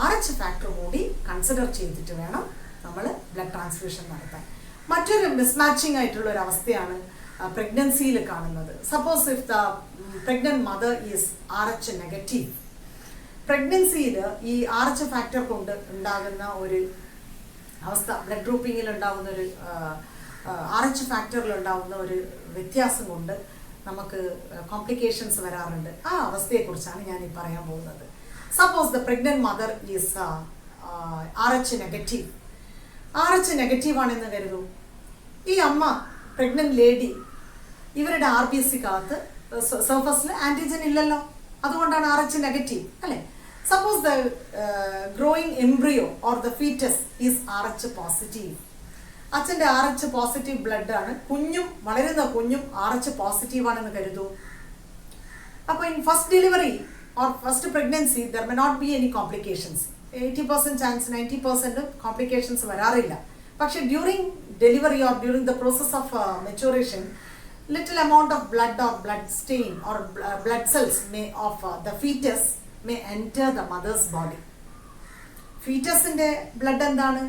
RH factor കൂടി കൺസിഡർ ചെയ്തിട്ട് വേണം നമ്മൾ ബ്ലഡ് ട്രാൻസ്ഫ്യൂഷൻ നടത്താൻ. മറ്റൊരു മിസ്മാച്ചിങ് ആയിട്ടുള്ള ഒരു അവസ്ഥയാണ് പ്രഗ്നൻസിയിൽ കാണുന്നത്. Suppose if the pregnant mother is RH negative, പ്രഗ്നൻസിയിൽ ഈ RH factor കൊണ്ട് ഉണ്ടാകുന്ന ഒരു അവസ്ഥ, ബ്ലഡ് ഗ്രൂപ്പിങ്ങിൽ ഉണ്ടാകുന്ന ഒരു RH factorൽ ഉണ്ടാകുന്ന ഒരു വ്യത്യാസം കൊണ്ട് നമുക്ക് കോംപ്ലിക്കേഷൻസ് വരാറുണ്ട്. ആ അവസ്ഥയെക്കുറിച്ചാണ് ഞാൻ ഈ പറയാൻ പോകുന്നത്. Suppose the pregnant mother is RH negative. RH negative ആണെന്ന് കരുതൂ. ഈ അമ്മ പ്രഗ്നന്റ് ലേഡി ഇവരുടെ RBCക്കകത്ത് സർഫസിൽ ആൻറ്റിജൻ ഇല്ലല്ലോ, അതുകൊണ്ടാണ് RH നെഗറ്റീവ് അല്ലേ. Suppose the growing embryo or the foetus is RH positive. അച്ഛൻ്റെ RH പോസിറ്റീവ് ബ്ലഡ് ആണ്, കുഞ്ഞും വളരുന്ന കുഞ്ഞും RH പോസിറ്റീവ് ആണെന്ന് കരുതൂ. അപ്പോൾ in first delivery or first pregnancy there may not be any complications. 80% chance 90% complications വരാറില്ല. പക്ഷെ during delivery or during the process of maturation little amount of blood or blood stain or blood cells of the fetus may enter the mother's body. ഫീറ്റസിൻ്റെ blood എന്താണ്?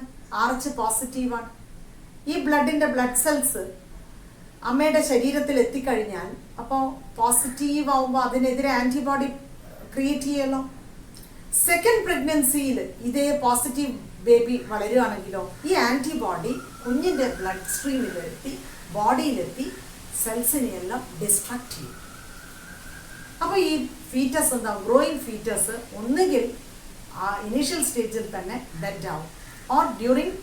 RH positive ആണ്. ഈ ബ്ലഡിൻ്റെ blood cells അമ്മയുടെ ശരീരത്തിൽ എത്തിക്കഴിഞ്ഞാൽ അപ്പോൾ positive ആവുമ്പോൾ അതിനെതിരെ ആൻറ്റിബോഡി ക്രിയേറ്റ് ചെയ്യല്ലോ. സെക്കൻഡ് പ്രഗ്നൻസിയിൽ ഇതേ പോസിറ്റീവ് ബേബി വളരുകയാണെങ്കിലോ ഈ ആൻറ്റിബോഡി കുഞ്ഞിൻ്റെ ബ്ലഡ് സ്ട്രീമിലെത്തി ബോഡിയിലെത്തി സെൽസിനെയെല്ലാം ഡിസ്ട്രാക്ട് ചെയ്യും. അപ്പോൾ ഈ ഫീറ്റസ് എന്താ, ഗ്രോയിങ് ഫീറ്റസ് ഒന്നുകിൽ ആ ഇനീഷ്യൽ സ്റ്റേജിൽ തന്നെ ഡെഡ് ആവും ഓർ ഡ്യൂറിങ്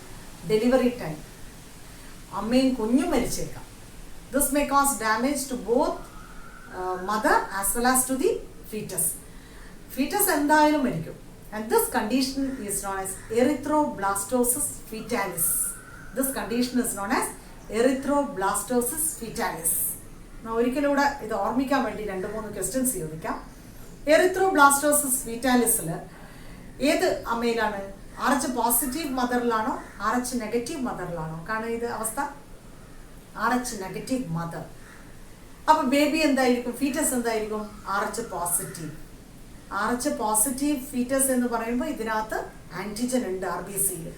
ഡെലിവറി ടൈം അമ്മയും കുഞ്ഞും മരിച്ചേക്കാം. This may cause damage to both mother as well as to the foetus. Foetus എന്തായാലും മരിക്കും. And this condition is known as erythroblastosis fetalis. This condition is known as erythroblastosis fetalis. ഒരിക്കലൂടെ ഇത് ഓർമ്മിക്കാൻ വേണ്ടി 2-3 questions ചോദിക്കാം. എറിത്രോബ്ലാസ്റ്റോസിസ് ഫീറ്റാലിസിൽ ഏത് അമ്മയിലാണ്? RH പോസിറ്റീവ് മദറിലാണോ RH നെഗറ്റീവ് മദറിലാണോ? കാരണം ഇത് അവസ്ഥ RH നെഗറ്റീവ് മദർ. അപ്പോൾ ബേബി എന്തായിരിക്കും? ഫീറ്റസ് എന്തായിരിക്കും? RH positive. RH positive foetus എന്ന് പറയുമ്പോൾ ഇതിനകത്ത് ആൻറ്റിജൻ ഉണ്ട് RBCയിൽ.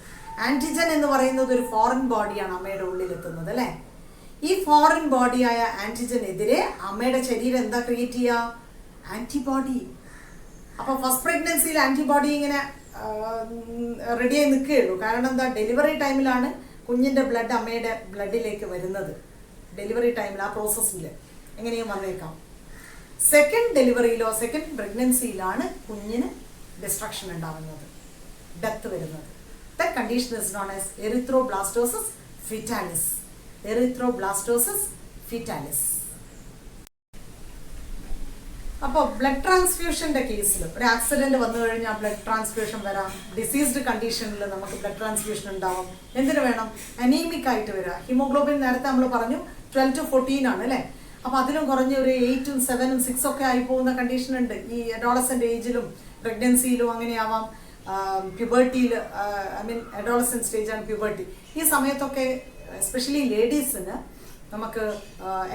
ആൻറ്റിജൻ എന്ന് പറയുന്നത് ഒരു ഫോറിൻ ബോഡിയാണ് അമ്മയുടെ ഉള്ളിലെത്തുന്നത് അല്ലേ. ഈ ഫോറിൻ ബോഡിയായ ആൻറ്റിജനെതിരെ അമ്മയുടെ ശരീരം എന്താ ക്രിയേറ്റ് ചെയ്യുക? ആൻറ്റിബോഡി. അപ്പോൾ ഫസ്റ്റ് പ്രഗ്നൻസിയിൽ ആൻറ്റിബോഡി ഇങ്ങനെ റെഡിയായി നിൽക്കുകയുള്ളൂ. കാരണം എന്താ, ഡെലിവറി ടൈമിലാണ് കുഞ്ഞിൻ്റെ ബ്ലഡ് അമ്മയുടെ ബ്ലഡിലേക്ക് വരുന്നത്. ഡെലിവറി ടൈമിൽ ആ പ്രോസസ്സിൽ എങ്ങനെയും വന്നേക്കാം. സെക്കൻഡ് ഡെലിവറിയിലോ സെക്കൻഡ് പ്രഗ്നൻസിയിലാണ് കുഞ്ഞിന് ഡിസ്ട്രക്ഷൻ ഉണ്ടാവുന്നത്, ഡെത്ത് വരുന്നത്. That condition is known as erythroblastosis fetalis. Erythroblastosis fetalis. അപ്പോൾ ബ്ലഡ് ട്രാൻസ്ഫ്യൂഷൻ്റെ കേസിൽ ഒരു ആക്സിഡൻറ്റ് വന്നു കഴിഞ്ഞാൽ ബ്ലഡ് ട്രാൻസ്ഫ്യൂഷൻ വരാം. ഡിസീസ്ഡ് കണ്ടീഷനിൽ നമുക്ക് ബ്ലഡ് ട്രാൻസ്ഫ്യൂഷൻ ഉണ്ടാവും. എന്തിനു വേണം? അനീമിക് ആയിട്ട് വരിക. ഹിമോഗ്ലോബിൻ നേരത്തെ നമ്മൾ പറഞ്ഞു 12 to 14 ആണ് അല്ലേ. അപ്പോൾ അതിലും കുറഞ്ഞ ഒരു 8, 7, 6 ഒക്കെ ആയി പോകുന്ന കണ്ടീഷൻ ഉണ്ട്. ഈ അഡോളസെൻ്റ് ഏജിലും പ്രഗ്നൻസിയിലും അങ്ങനെയാവാം. പ്യൂബർട്ടിയിൽ അഡോളസെൻ്റ് സ്റ്റേജാണ് പ്യൂബർട്ടി. ഈ സമയത്തൊക്കെ എസ്പെഷ്യലി ലേഡീസിന് നമുക്ക്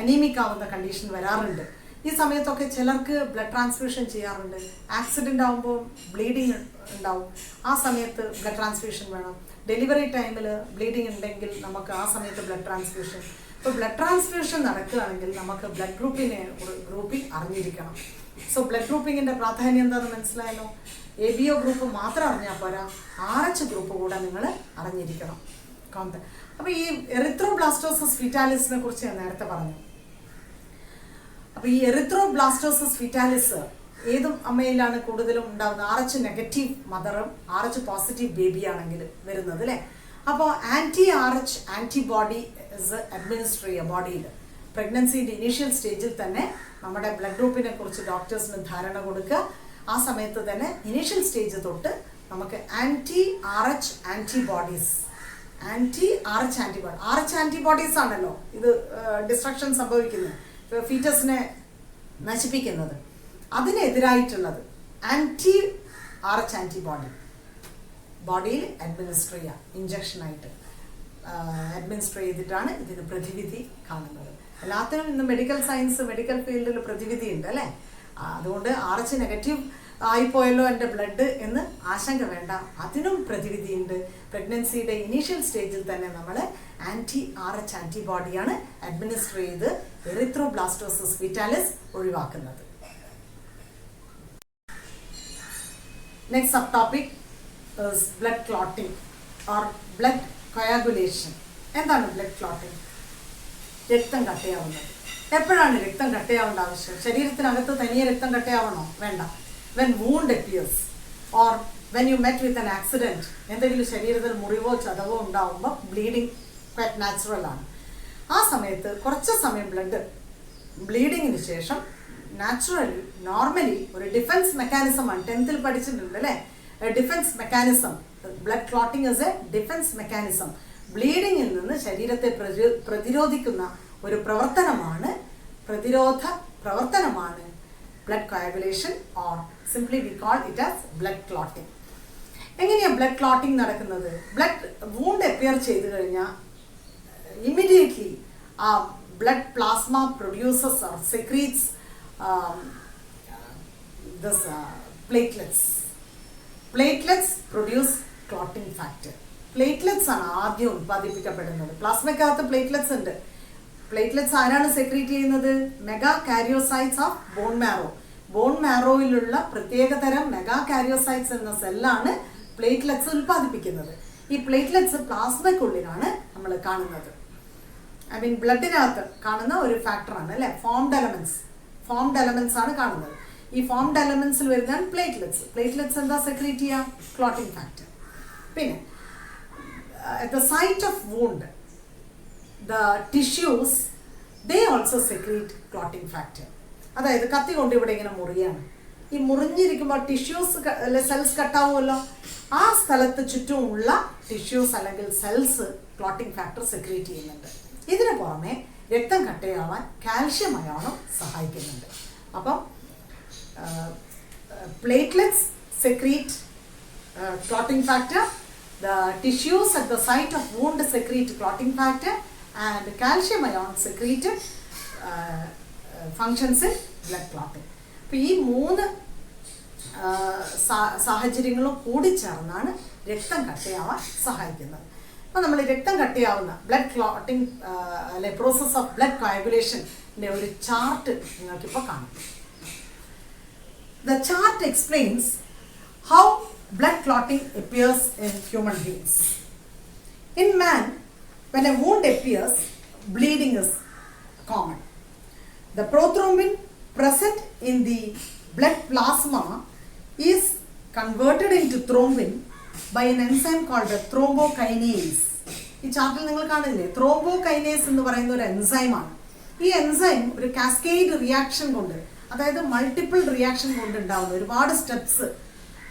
അനീമിക് ആവുന്ന കണ്ടീഷൻ വരാറുണ്ട്. ഈ സമയത്തൊക്കെ ചിലർക്ക് ബ്ലഡ് ട്രാൻസ്ഫ്യൂഷൻ ചെയ്യാറുണ്ട്. ആക്സിഡൻ്റ് ആകുമ്പോൾ ബ്ലീഡിങ് ഉണ്ടാവും, ആ സമയത്ത് ബ്ലഡ് ട്രാൻസ്ഫ്യൂഷൻ വേണം. ഡെലിവറി ടൈമിൽ ബ്ലീഡിങ് ഉണ്ടെങ്കിൽ നമുക്ക് ആ സമയത്ത് ബ്ലഡ് ട്രാൻസ്ഫ്യൂഷൻ. ഇപ്പോൾ ബ്ലഡ് ട്രാൻസ്ഫ്യൂഷൻ നടക്കുകയാണെങ്കിൽ നമുക്ക് ബ്ലഡ് ഗ്രൂപ്പിംഗ് അറിഞ്ഞിരിക്കണം. സോ ബ്ലഡ് ഗ്രൂപ്പിങ്ങിൻ്റെ പ്രാധാന്യം എന്താണെന്ന് മനസ്സിലായല്ലോ. ABO ഗ്രൂപ്പ് മാത്രം അറിഞ്ഞാൽ പോരാ, RH ഗ്രൂപ്പ് കൂടെ നിങ്ങൾ അറിഞ്ഞിരിക്കണം. അപ്പോൾ ഈ എറിത്രോബ്ലാസ്റ്റോസിസ് ഫീറ്റാലിസിനെ കുറിച്ച് ഞാൻ നേരത്തെ പറഞ്ഞു. അപ്പോൾ ഈ എറിത്രോബ്ലാസ്റ്റോസിസ് ഫീറ്റാലിസ് ഏതും അമ്മയിലാണ് കൂടുതലും ഉണ്ടാകുന്നത്? RH നെഗറ്റീവ് മദറും RH പോസിറ്റീവ് ബേബിയാണെങ്കിൽ വരുന്നത് അല്ലേ. അപ്പോൾ RH ആൻറ്റിബോഡി അഡ്മിനിസ്റ്റർ ചെയ്യുക ബോഡിയിൽ. പ്രഗ്നൻസിൻ്റെ ഇനീഷ്യൽ സ്റ്റേജിൽ തന്നെ നമ്മുടെ ബ്ലഡ് ഗ്രൂപ്പിനെ കുറിച്ച് ഡോക്ടേഴ്സിന് ധാരണ കൊടുക്കുക. ആ സമയത്ത് തന്നെ ഇനീഷ്യൽ സ്റ്റേജ് തൊട്ട് നമുക്ക് RH ആൻറ്റിബോഡീസ് RH ആൻറ്റിബോഡീസ് ആണല്ലോ ഇത് ഡിസ്ട്രക്ഷൻ സംഭവിക്കുന്നത്, ഫീറ്റസിനെ നശിപ്പിക്കുന്നത്. അതിനെതിരായിട്ടുള്ളത് RH ആൻറ്റിബോഡി ബോഡിയിൽ അഡ്മിനിസ്റ്റർ ചെയ്യുക. ഇഞ്ചക്ഷനായിട്ട് അഡ്മിനിസ്റ്റർ ചെയ്തിട്ടാണ് ഇതിന് പ്രതിവിധി കാണുന്നത്. എല്ലാത്തിനും ഇന്ന് മെഡിക്കൽ സയൻസ് മെഡിക്കൽ ഫീൽഡിൽ പ്രതിവിധി ഉണ്ട് അല്ലേ. അതുകൊണ്ട് RH നെഗറ്റീവ് ആയിപ്പോയല്ലോ എൻ്റെ ബ്ലഡ് എന്ന് ആശങ്ക വേണ്ട, അതിനും പ്രതിവിധിയുണ്ട്. പ്രഗ്നൻസിയുടെ ഇനീഷ്യൽ സ്റ്റേജിൽ തന്നെ നമ്മൾ RH ആൻറ്റിബോഡിയാണ് അഡ്മിനിസ്റ്റർ ചെയ്ത് എറിത്രോബ്ലാസ്റ്റോസിസ് ഫീറ്റാലിസ് ഒഴിവാക്കുന്നത്. Next sub topic blood clotting or blood coagulation. എന്താണ് ബ്ലഡ് ക്ലോട്ടിംഗ്? രക്തം കട്ടയാവുന്നത്. എപ്പോഴാണ് രക്തം കട്ടയാവേണ്ട ആവശ്യം? ശരീരത്തിനകത്ത് തനിയെ രക്തം കട്ടയാവണോ? വേണ്ട. When wound appears or when you met with an accident, എന്തെങ്കിലും ശരീരത്തിൽ മുറിവോ ചതവോ ഉണ്ടാവുമ്പോൾ ബ്ലീഡിങ് ക്വൈറ്റ് നാച്ചുറലാണ്. ആ സമയത്ത് കുറച്ച് സമയം ബ്ലീഡിങ്ങിന് ശേഷം നോർമലി ഒരു ഡിഫൻസ് മെക്കാനിസമാണ്. 10th പഠിച്ചിട്ടുണ്ട് അല്ലേ? Defence mechanism. Blood clotting is a defence mechanism. ബ്ലീഡിങ്ങിൽ നിന്ന് ശരീരത്തെ പ്രതിരോധിക്കുന്ന ഒരു പ്രതിരോധ പ്രവർത്തനമാണ് blood coagulation, or simply we call it as blood clotting. എങ്ങനെയാണ് ബ്ലഡ് ക്ലോട്ടിംഗ് നടക്കുന്നത്? ബ്ലഡ് വൂണ്ട് അപ്പിയർ ചെയ്ത് കഴിഞ്ഞാൽ ഇമ്മീഡിയറ്റ്ലി ആ blood plasma produces or secretes this platelets. Platelets produce clotting factor. Platelets ആണ് ആദ്യം ഉത്പാദിപ്പിക്കപ്പെടുന്നത്. പ്ലാസ്മയ്ക്കകത്ത് പ്ലേറ്റ്ലെറ്റ്സ് ഉണ്ട്. പ്ലേറ്റ്ലെറ്റ്സ് ആരാണ് സെക്രീറ്റ് ചെയ്യുന്നത്? Megakaryocytes of bone marrow. Bone മാരോയിലുള്ള പ്രത്യേകതരം മെഗാ കാരിയോസൈറ്റ്സ് എന്ന സെല്ലാണ് പ്ലേറ്റ്ലെറ്റ്സ് ഉത്പാദിപ്പിക്കുന്നത്. ഈ പ്ലേറ്റ്ലെറ്റ്സ് പ്ലാസ്മയ്ക്കുള്ളിലാണ് നമ്മൾ കാണുന്നത്. ബ്ലഡിനകത്ത് കാണുന്ന ഒരു ഫാക്ടറാണ് അല്ലേ? ഫോംഡ് എലമെന്റ്സ് ആണ് കാണുന്നത്. ഈ ഫോംഡ് എലമെന്റ്സിൽ വരുന്നതാണ് പ്ലേറ്റ്ലെറ്റ്സ് എന്താ സെക്രീറ്റ് ചെയ്യുക? Clotting factor. പിന്നെ at the site of wound, the tissues, they also secrete clotting factor. അതായത് കത്തി കൊണ്ട് ഇവിടെ ഇങ്ങനെ മുറിയാണ്. ഈ മുറിഞ്ഞിരിക്കുമ്പോൾ സെൽസ് കട്ടാവുമല്ലോ. ആ സ്ഥലത്ത് ചുറ്റുമുള്ള ടിഷ്യൂസ് അല്ലെങ്കിൽ സെൽസ് ക്ലോട്ടിംഗ് ഫാക്ടർ സെക്രീറ്റ് ചെയ്യുന്നുണ്ട്. ഇതിനു പുറമെ രക്തം കട്ടയാവാൻ കാൽഷ്യം അയോണും സഹായിക്കുന്നുണ്ട്. അപ്പം platelets secrete clotting factor, the tissues at the site of wound secrete clotting factor, and calcium ion secreted functions in blood clotting. അപ്പോൾ ഈ മൂന്ന് സാഹചര്യങ്ങളും കൂടിച്ചേർന്നാണ് രക്തം കട്ടയാവാൻ സഹായിക്കുന്നത്. അപ്പോൾ നമ്മൾ രക്തം കട്ടയാവുന്ന ബ്ലഡ് ക്ലോട്ടിംഗ് അല്ലെ പ്രോസസ് ഓഫ് ബ്ലഡ് കോയാഗുലേഷൻ്റെ ഒരു ചാർട്ട് നിങ്ങൾക്കിപ്പോൾ കാണാം. The chart explains how blood clotting appears in human beings. In man, when a wound appears, bleeding is common. The prothrombin present in the blood plasma is converted into thrombin by an enzyme called the thrombokinase. ഈ ചാർട്ടിൽ നിങ്ങൾ കാണില്ലേ? Thrombokinase എന്ന് പറയുന്ന ഒരു എൻസൈമാണ്. ഈ enzyme ഒരു cascade reaction കൊണ്ട്, അതായത് മൾട്ടിപ്പിൾ റിയാക്ഷൻ കൊണ്ട് ഉണ്ടാവുന്ന ഒരുപാട് സ്റ്റെപ്സ്,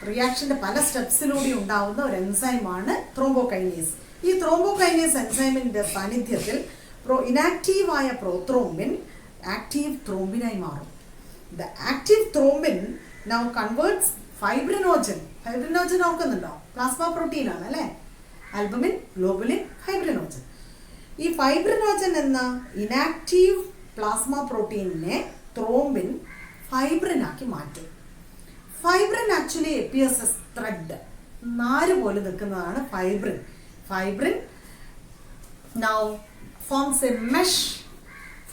റിയാക്ഷൻ്റെ പല സ്റ്റെപ്സിലൂടെ ഉണ്ടാവുന്ന ഒരു എൻസൈമാണ് ത്രോംബോകൈനേസ്. ഈ ത്രോംബോകൈനേസ് എൻസൈമിൻ്റെ സാന്നിധ്യത്തിൽ ഇനാക്റ്റീവായ പ്രോത്രോംബിൻ ആക്റ്റീവ് ത്രോംബിനായി മാറും. The active thrombin now converts fibrinogen ഓർക്കുന്നുണ്ടോ? പ്ലാസ്മ പ്രോട്ടീൻ ആണ് അല്ലേ? Albumin, globulin, fibrinogen. ഈ ഫൈബ്രിനോജൻ എന്ന ഇനാക്റ്റീവ് പ്ലാസ്മ പ്രോട്ടീനിനെ ത്രോംബിൻ ഫൈബ്രിനാക്കി മാറ്റും. Fibrin actually appears as thread, നാര് പോലെ നിൽക്കുന്നതാണ് fibrin. Fibrin now forms a mesh.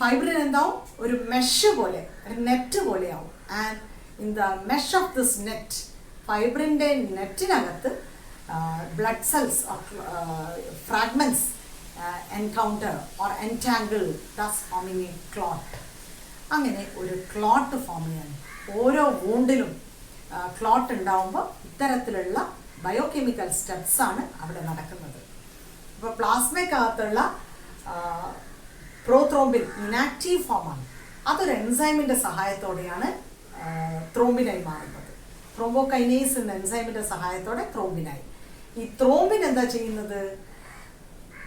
Fibrin എന്താവും? ഒരു മെഷ് പോലെ, ഒരു നെറ്റ് പോലെയാവും. And in the mesh of this net, ഫൈബ്രിൻ്റെ നെറ്റിനകത്ത് blood cells fragments encounter or entangle, thus forming a clot. അങ്ങനെ ഒരു ക്ലോട്ട് ഫോം ചെയ്യാണ്. ഓരോ വൂണ്ടിലും ക്ലോട്ട് ഉണ്ടാവുമ്പോൾ ഇത്തരത്തിലുള്ള ബയോകെമിക്കൽ സ്റ്റെപ്സാണ് അവിടെ നടക്കുന്നത്. ഇപ്പോൾ പ്ലാസ്മയ്ക്കകത്തുള്ള പ്രോത്രോംബിൻ ഇനാക്റ്റീവ് ഫോമാണ്. അതൊരു എൻസൈമിൻ്റെ സഹായത്തോടെയാണ് ത്രോംബിനായി മാറുന്നത്. ത്രോംബോകൈനേസ് എന്ന എൻസൈമിൻ്റെ സഹായത്തോടെ ത്രോംബിനായി. ഈ ത്രോംബിൻ എന്താ ചെയ്യുന്നത്?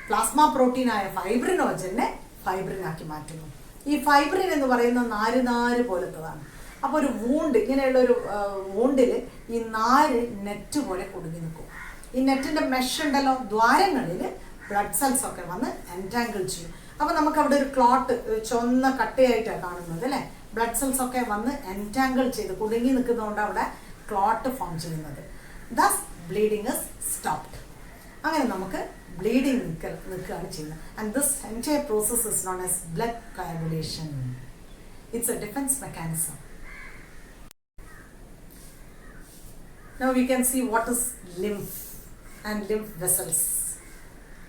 പ്ലാസ്മ പ്രോട്ടീനായ ഫൈബ്രിനോജനെ ഫൈബ്രിനാക്കി മാറ്റുന്നു. ഈ ഫൈബ്രിൻ എന്ന് പറയുന്ന നാര് പോലത്തതാണ്. അപ്പോൾ ഒരു വൂണ്ട്, ഇങ്ങനെയുള്ള ഒരു വൂണ്ടിൽ ഈ നാര് നെറ്റ് പോലെ കുടുങ്ങി നിൽക്കും. ഈ നെറ്റിൻ്റെ മെഷ് ഉണ്ടല്ലോ, ദ്വാരങ്ങളിൽ ബ്ലഡ് സെൽസ് ഒക്കെ വന്ന് എൻറ്റാങ്കിൾ ചെയ്യും. അപ്പോൾ നമുക്ക് അവിടെ ഒരു ക്ലോട്ട്, ചുവന്ന കട്ടയായിട്ടാണ് കാണുന്നത് അല്ലേ? ബ്ലഡ് സെൽസ് ഒക്കെ വന്ന് എൻറ്റാങ്കിൾ ചെയ്ത് കുടുങ്ങി നിൽക്കുന്നതുകൊണ്ട് അവിടെ ക്ലോട്ട് ഫോം ചെയ്യുന്നത്. Thus bleeding is stopped. അങ്ങനെ നമുക്ക് ബ്ലീഡിങ് നിൽക്കുകയാണ് ചെയ്യുന്നത്. And this entire process is known as blood coagulation. It's a defence mechanism. Now we can see what is lymph and lymph vessels.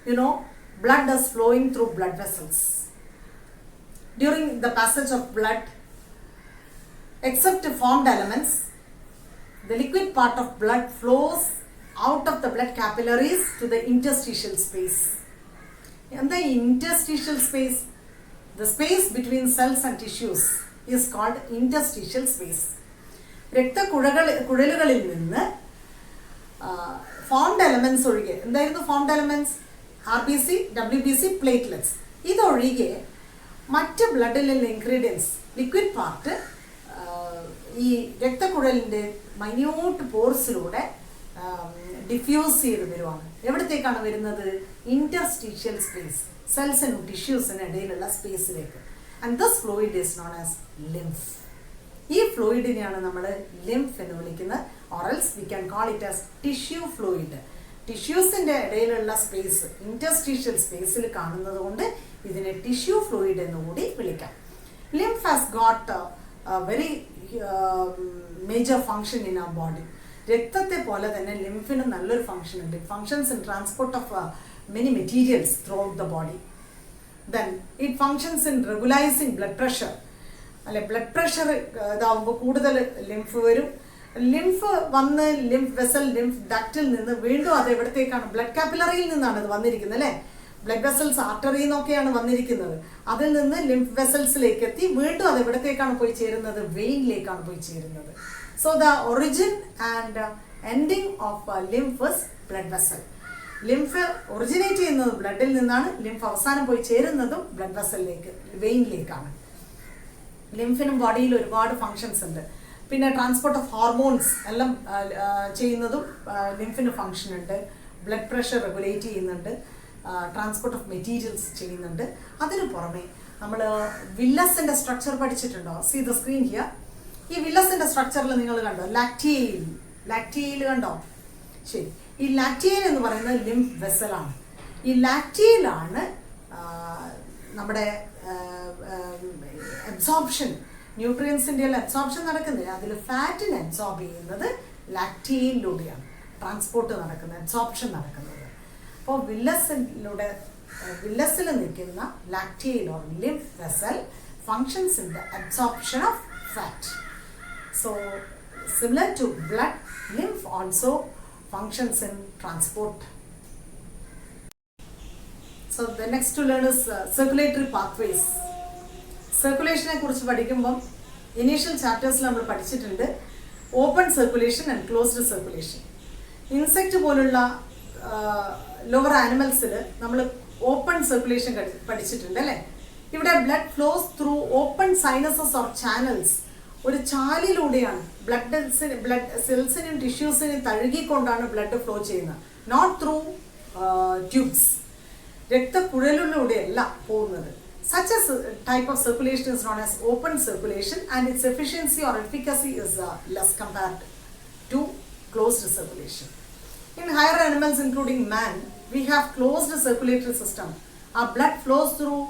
You know, blood is flowing through blood vessels. during the passage of blood, except formed elements, the liquid part of blood flows out of the blood capillaries to the interstitial space. And the interstitial space, the space between cells and tissues, is called interstitial space. രക്തക്കുഴലുകളിൽ നിന്ന് formed elements ഒഴികെ, എന്തായിരുന്നു formed elements? RBC, WBC, platelets. ഇതൊഴികെ മറ്റ് ബ്ലഡിലുള്ള ingredients, liquid part ഈ രക്തക്കുഴലിൻ്റെ minute പോർസിലൂടെ diffuse ചെയ്ത് വരുവാണ്. എവിടത്തേക്കാണ് വരുന്നത്? ഇൻറ്റർസ്റ്റീഷ്യൽ സ്പേസ്, സെൽസിനും ടിഷ്യൂസിനും ഇടയിലുള്ള സ്പേസിലേക്ക്. And this fluid is known as lymph. ഈ ഫ്ലൂയിഡിനെയാണ് നമ്മൾ ലിംഫ് എന്ന് വിളിക്കുന്നത്. Or else we can call it as tissue fluid. ടിഷ്യൂസിൻ്റെ ഇടയിലുള്ള സ്പേസ്, ഇൻറ്റർസ്റ്റീഷ്യൽ സ്പേസിൽ കാണുന്നത് കൊണ്ട് ഇതിനെ ടിഷ്യൂ ഫ്ലൂയിഡ് എന്ന് കൂടി വിളിക്കാം. Lymph has got very major function in our body. രക്തത്തെ പോലെ തന്നെ ലിംഫിന് നല്ലൊരു ഫങ്ഷൻ ഉണ്ട്. Functions in transport of many materials throughout the body. Then it functions in regularising blood pressure. അല്ലെ, ബ്ലഡ് പ്രഷർ ഇതാവുമ്പോൾ കൂടുതൽ ലിംഫ് വരും. ലിംഫ് വന്ന് ലിംഫ് വെസൽ, ലിംഫ് ഡക്റ്റിൽ നിന്ന് വീണ്ടും അത് എവിടത്തേക്കാണ്? ബ്ലഡ് കാപ്പിലറിയിൽ നിന്നാണ് അത് വന്നിരിക്കുന്നത് അല്ലേ. ബ്ലഡ് വെസൽസ്, ആർട്ടറി എന്നൊക്കെയാണ് വന്നിരിക്കുന്നത്. അതിൽ നിന്ന് ലിംഫ് വെസൽസിലേക്ക് എത്തി വീണ്ടും അത് എവിടത്തേക്കാണ് പോയി ചേരുന്നത്? വെയിനിലേക്കാണ് പോയി ചേരുന്നത്. So the origin and ending of lymph is blood vessel. Lymph originate ചെയ്യുന്നത് ബ്ലഡിൽ നിന്നാണ്. ലിംഫ് അവസാനം പോയി ചേരുന്നതും ബ്ലഡ് വെസലിലേക്ക്, വെയിനിലേക്കാണ്. ലിംഫിനും ബോഡിയിൽ ഒരുപാട് ഫങ്ഷൻസ് ഉണ്ട്. പിന്നെ ട്രാൻസ്പോർട്ട് ഓഫ് ഹോർമോൺസ് എല്ലാം ചെയ്യുന്നതും ലിംഫിന് ഫങ്ഷൻ ഉണ്ട്. ബ്ലഡ് പ്രഷർ റെഗുലേറ്റ് ചെയ്യുന്നുണ്ട്. ട്രാൻസ്പോർട്ട് ഓഫ് മെറ്റീരിയൽസ് ചെയ്യുന്നുണ്ട്. അതിനു പുറമെ നമ്മൾ വില്ലസിൻ്റെ സ്ട്രക്ചർ പഠിച്ചിട്ടുണ്ടോ? See the screen here. ഈ വില്ലസിൻ്റെ സ്ട്രക്ചറിൽ നിങ്ങൾ കണ്ടോ? ലാക്റ്റിയയിൽ കണ്ടോ? ശരി. ഈ ലാക്റ്റിയൽ എന്ന് പറയുന്നത് ലിംഫ് വെസലാണ്. ഈ ലാക്റ്റിയലാണ് നമ്മുടെ അബ്സോർപ്ഷൻ, ന്യൂട്രിയൻസിൻ്റെ എല്ലാം അബ്സോർപ്ഷൻ നടക്കുന്നത്. അതിൽ ഫാറ്റിനെ അബ്സോർബ് ചെയ്യുന്നത് ലാക്റ്റിയയിലൂടെയാണ് ട്രാൻസ്പോർട്ട് നടക്കുന്നത്, അബ്സോർപ്ഷൻ നടക്കുന്നത്. അപ്പോൾ വില്ലസിൽ നിൽക്കുന്ന lacteal or lymph vessel functions in the absorption of fat. So similar to blood, lymph also functions in transport. So the next to learn is circulatory pathways. സർക്കുലേഷനെ കുറിച്ച് പഠിക്കുമ്പം ഇനീഷ്യൽ ചാപ്റ്റേഴ്സിൽ നമ്മൾ പഠിച്ചിട്ടുണ്ട് open circulation and closed circulation. Insect പോലുള്ള lower ആനിമൽസിൽ നമ്മൾ open circulation പഠിച്ചിട്ടുണ്ട് അല്ലേ. ഇവിടെ blood flows through open sinuses or channels. ഒരു ചാലിലൂടെയാണ് ബ്ലഡ് സെൽസിനും ടിഷ്യൂസിനും തഴുകിക്കൊണ്ടാണ് ബ്ലഡ് ഫ്ലോ ചെയ്യുന്നത്. നോട്ട് ത്രൂ ട്യൂബ്സ്, രക്തക്കുഴലിലൂടെയല്ല പോകുന്നത്. Such a type of circulation is known as open circulation, and its efficiency or efficacy is less compared to closed circulation. In higher animals including man, we have closed circulatory system. Our blood flows through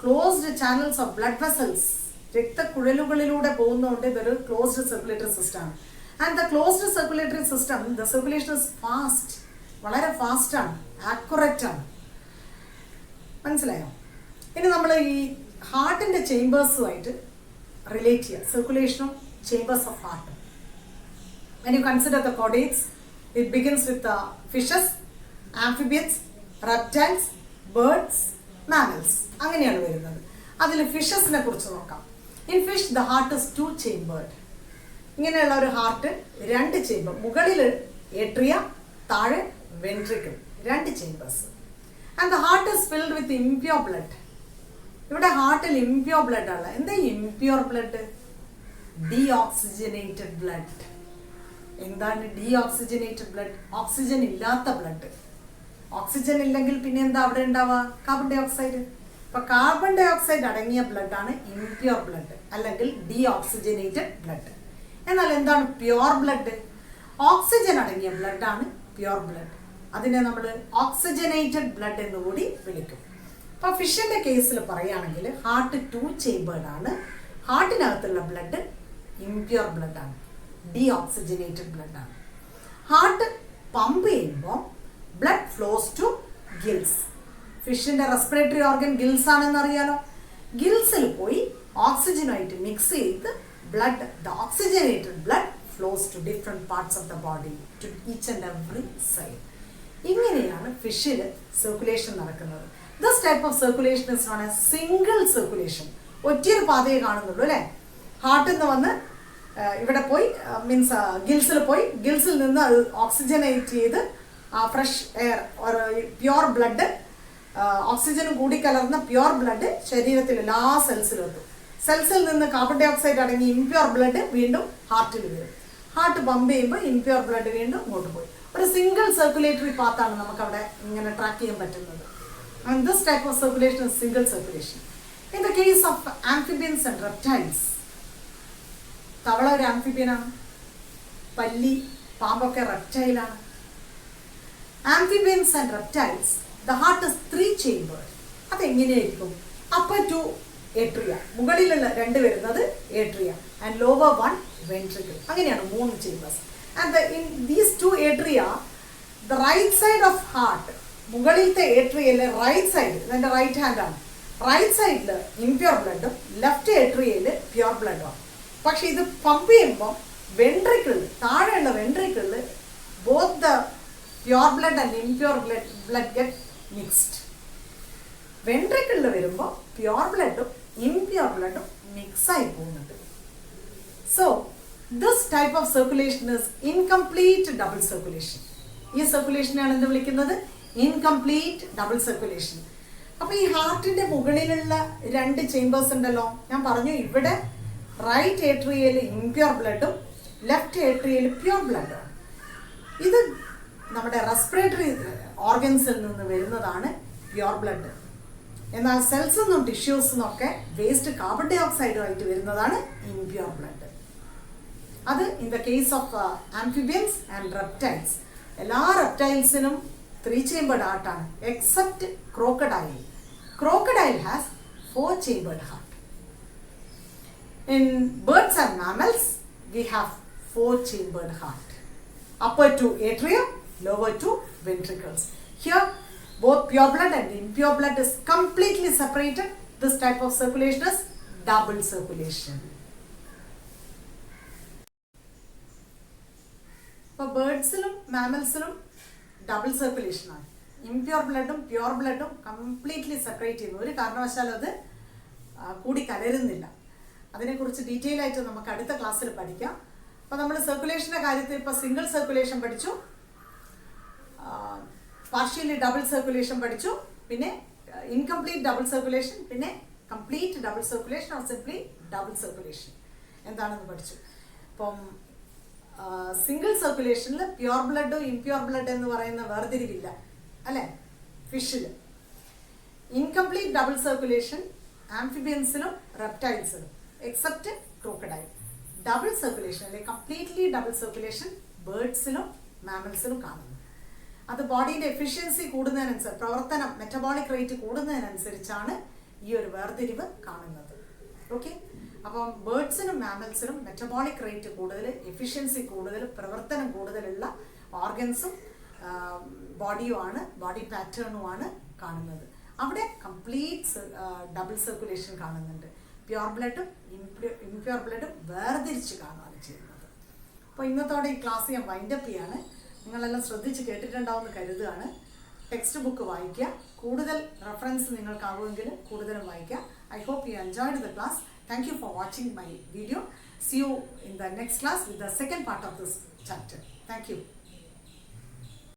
closed channels of blood vessels. രക്തക്കുഴലുകളിലൂടെ പോകുന്നതുകൊണ്ട് ഇതൊരു closed circulatory സിസ്റ്റമാണ്. And the closed circulatory system, the circulation is fast, വളരെ ഫാസ്റ്റാണ്, accurate ആണ്. മനസ്സിലായോ? ഇനി നമ്മൾ ഈ ഹാർട്ടിൻ്റെ ചേമ്പേഴ്സുമായിട്ട് റിലേറ്റ് ചെയ്യുക, സർക്കുലേഷനും chambers of heart. When you consider the chordates, it begins with fishes, amphibians, reptiles, birds, mammals, അങ്ങനെയാണ് വരുന്നത്. അതിൽ ഫിഷസിനെ കുറിച്ച് നോക്കാം. In fish the heart is 2 chambered. ഇങ്ങനെയുള്ള ഒരു ഹാർട്ട് 2 ചേമ്പർ, മുകളിൽ ഏട്രിയ, താഴെ ventricle, 2 chambers. And the heart is filled with impure blood. ഇവിടെ ഹാർട്ടിൽ ഇംപ്യൂർ ബ്ലഡ് ആണ്. എന്താ ഇംപ്യൂർ ബ്ലഡ്? Deoxygenated blood. എന്താണ് ഡീഓക്സിജനേറ്റഡ് ബ്ലഡ്? ഓക്സിജൻ ഇല്ലാത്ത ബ്ലഡ്. ഓക്സിജൻ ഇല്ലെങ്കിൽ പിന്നെ എന്താ അവിടെ ഉണ്ടാവുക? Carbon dye oxide. അപ്പോൾ കാർബൺ ഡൈ ഓക്സൈഡ് അടങ്ങിയ ബ്ലഡാണ് ഇംപ്യൂർ ബ്ലഡ് അല്ലെങ്കിൽ ഡീഓക്സിജനേറ്റഡ് ബ്ലഡ്. എന്നാൽ എന്താണ് പ്യുവർ ബ്ലഡ്? ഓക്സിജൻ അടങ്ങിയ ബ്ലഡാണ് പ്യുവർ ബ്ലഡ്. അതിനെ നമ്മൾ ഓക്സിജനേറ്റഡ് ബ്ലഡ് എന്ന് കൂടി വിളിക്കും. അപ്പോൾ ഫിഷിൻ്റെ കേസിൽ പറയുകയാണെങ്കിൽ ഹാർട്ട് 2 chambered ആണ്. ഹാർട്ടിനകത്തുള്ള ബ്ലഡ് ഇംപ്യൂർ ബ്ലഡാണ്, ഡീഓക്സിജനേറ്റഡ് ബ്ലഡാണ്. ഹാർട്ട് പമ്പ് ചെയ്യുമ്പോൾ ബ്ലഡ് ഫ്ലോസ് ടു ഗിൽസ്. ഫിഷിൻ്റെ റെസ്പിറേറ്ററി ഓർഗൻ ഗിൽസ് ആണെന്ന് അറിയാലോ. ഗിൽസിൽ പോയി ഓക്സിജനുമായിട്ട് മിക്സ് ചെയ്ത് blood, the oxygenated blood flows to different parts of the body, to each and every side. ഇങ്ങനെയാണ് ഫിഷിൽ സർക്കുലേഷൻ നടക്കുന്നത്. This type of circulation is known as single circulation. ഒറ്റയൊരു പാതയെ കാണുന്നുള്ളൂ അല്ലേ. ഹാർട്ടിൽ നിന്ന് വന്ന് ഇവിടെ പോയി മീൻസ് ഗിൽസിൽ പോയി, ഗിൽസിൽ നിന്ന് അത് ഓക്സിജനേറ്റ് ചെയ്ത് ഫ്രഷ് എയർ പ്യുവർ ബ്ലഡ്, ഓക്സിജനും കൂടി കലർന്ന പ്യുവർ ബ്ലഡ് ശരീരത്തിൽ എല്ലാ സെൽസിലും എത്തും. സെൽസിൽ നിന്ന് കാർബൺ ഡൈ ഓക്സൈഡ് അടങ്ങി ഇംപ്യുവർ ബ്ലഡ് വീണ്ടും ഹാർട്ടിൽ വരും. ഹാർട്ട് പമ്പ് ചെയ്യുമ്പോൾ ഇംപ്യുവർ ബ്ലഡ് വീണ്ടും ഇങ്ങോട്ട് പോയി. ഒരു സിംഗിൾ സർക്കുലേറ്ററി പാത്താണ് നമുക്കവിടെ ഇങ്ങനെ ട്രാക്ക് ചെയ്യാൻ പറ്റുന്നത്. And this type of circulation is single circulation. In the case of amphibians and reptiles, തവള ഒരു ആംഫിബിയനാണ്, പല്ലി പാമ്പൊക്കെ റെപ്റ്റൈലാണ്. Amphibians and reptiles, the heart is 3 chambers. അതെങ്ങനെയായിരിക്കും? അപ്പർ 2 atria, മുകളിലുള്ള 2 വരുന്നത് atria ആൻഡ് ലോവർ 1 ventricle. അങ്ങനെയാണ് 3 chambers. And in these 2 atria, the right side of heart, മുകളിലത്തെ ഏട്രിയയിലെ റൈറ്റ് സൈഡ്, ഇതിൻ്റെ റൈറ്റ് ഹാൻഡ് ആണ്, റൈറ്റ് സൈഡിൽ ഇംപ്യൂർ ബ്ലഡും ലെഫ്റ്റ് ഏട്രിയയിൽ പ്യുവർ ബ്ലഡും. പക്ഷെ ഇത് പമ്പ് ചെയ്യുമ്പോൾ വെൻട്രിക്കിളിൽ, താഴെയുള്ള വെൻട്രിക്കിളിൽ both the pure blood and impure blood get mixed. വെൻട്രിക്കിളിൽ വരുമ്പോൾ പ്യുവർ ബ്ലഡും ഇംപ്യൂർ ബ്ലഡും മിക്സായി പോകുന്നുണ്ട്. So this type of circulation is incomplete double circulation. ഈ സർക്കുലേഷനാണ് എന്ത് വിളിക്കുന്നത്? Incomplete double circulation. അപ്പോൾ ഈ ഹാർട്ടിൻ്റെ മുകളിലുള്ള 2 ചേമ്പേഴ്സ് ഉണ്ടല്ലോ, ഞാൻ പറഞ്ഞു ഇവിടെ റൈറ്റ് ഏട്രിയയിൽ ഇംപ്യൂർ ബ്ലഡും ലെഫ്റ്റ് ഏട്രിയയിൽ പ്യുവർ ബ്ലഡും. ഇത് നമ്മുടെ റെസ്പിറേറ്ററി ഓർഗൻസിൽ നിന്ന് വരുന്നതാണ് പ്യുവർ ബ്ലഡ്. എന്നാൽ സെൽസിൽ നിന്നും ടിഷ്യൂസിൽ നിന്നൊക്കെ വേസ്റ്റ് കാർബൺ ഡൈ ഓക്സൈഡുമായിട്ട് വരുന്നതാണ് ഇംപ്യൂർ ബ്ലഡ്. അത് in the case of amphibians and reptiles. എല്ലാ റെപ്റ്റൈൽസിനും 3 chambered ഹാർട്ടാണ് except crocodile. Crocodile has 4 chambered heart. In birds and mammals, we have 4 chambered heart. Upper 2 atria, lower 2 ventricles. Here, both pure blood and impure blood is completely separated. This type of circulation is double circulation. For birds and mammals, double circulation ആണ്. Impure ബ്ലഡും pure ബ്ലഡും completely separate ചെയ്യുന്നു. ഒരു കാരണവശാലും അത് കൂടി കലരുന്നില്ല. അതിനെക്കുറിച്ച് detail ആയിട്ട് നമുക്ക് അടുത്ത ക്ലാസ്സിൽ പഠിക്കാം. അപ്പോൾ നമ്മൾ സർക്കുലേഷൻ്റെ കാര്യത്തിൽ ഇപ്പോൾ സിംഗിൾ സർക്കുലേഷൻ പഠിച്ചു, പാർഷ്യലി ഡബിൾ സർക്കുലേഷൻ പഠിച്ചു, പിന്നെ ഇൻകംപ്ലീറ്റ് ഡബിൾ സർക്കുലേഷൻ, പിന്നെ complete double circulation or simply double circulation എന്താണെന്ന് പഠിച്ചു. അപ്പം സിംഗിൾ സർക്കുലേഷനിൽ പ്യുവർ ബ്ലഡും ഇംപ്യുവർ ബ്ലഡ് എന്ന് പറയുന്ന വേർതിരിവില്ല അല്ലേ ഫിഷിൽ. ഇൻകംപ്ലീറ്റ് ഡബിൾ സർക്കുലേഷൻ ആംഫിബിയൻസിലും റെപ്റ്റൈൽസിലും എക്സെപ്റ്റ് ക്രോക്കഡൈൽ. ഡബിൾ സർക്കുലേഷൻ അല്ലെങ്കിൽ കംപ്ലീറ്റ്ലി ഡബിൾ സർക്കുലേഷൻ ബേർഡ്സിലും മാമൽസിലും കാണുന്നു. അത് ബോഡിയുടെ എഫിഷ്യൻസി കൂടുന്നതിനനുസരിച്ച്, പ്രവർത്തനം മെറ്റബോളിക് റേറ്റ് കൂടുന്നതിനനുസരിച്ചാണ് ഈ ഒരു വേർതിരിവ് കാണുന്നത്. ഓക്കെ, അപ്പം ബേർഡ്സിനും മാമൽസിനും മെറ്റബോളിക് റേറ്റ് കൂടുതൽ, എഫിഷ്യൻസി കൂടുതൽ, പ്രവർത്തനം കൂടുതലുള്ള ഓർഗൻസും ബോഡിയുമാണ്, ബോഡി പാറ്റേണുമാണ് കാണുന്നത്. അവിടെ കംപ്ലീറ്റ് ഡബിൾ സർക്കുലേഷൻ കാണുന്നുണ്ട്. പ്യുവർ ബ്ലഡും ഇംപ്യുവർ ബ്ലഡും വേർതിരിച്ച് കാണുകയാണ് ചെയ്യുന്നത്. അപ്പോൾ ഇന്നത്തോടെ ഈ ക്ലാസ് ഞാൻ വൈൻഡപ്പ് ചെയ്യാണ്. നിങ്ങളെല്ലാം ശ്രദ്ധിച്ച് കേട്ടിട്ടുണ്ടാവുമെന്ന് കരുതുകയാണ്. ടെക്സ്റ്റ് ബുക്ക് വായിക്കുക, കൂടുതൽ റെഫറൻസ് നിങ്ങൾക്കാവുമെങ്കിൽ കൂടുതലും വായിക്കുക. I hope you enjoyed the class. Thank you for watching my video. See you in the next class with the second part of this chapter. Thank you.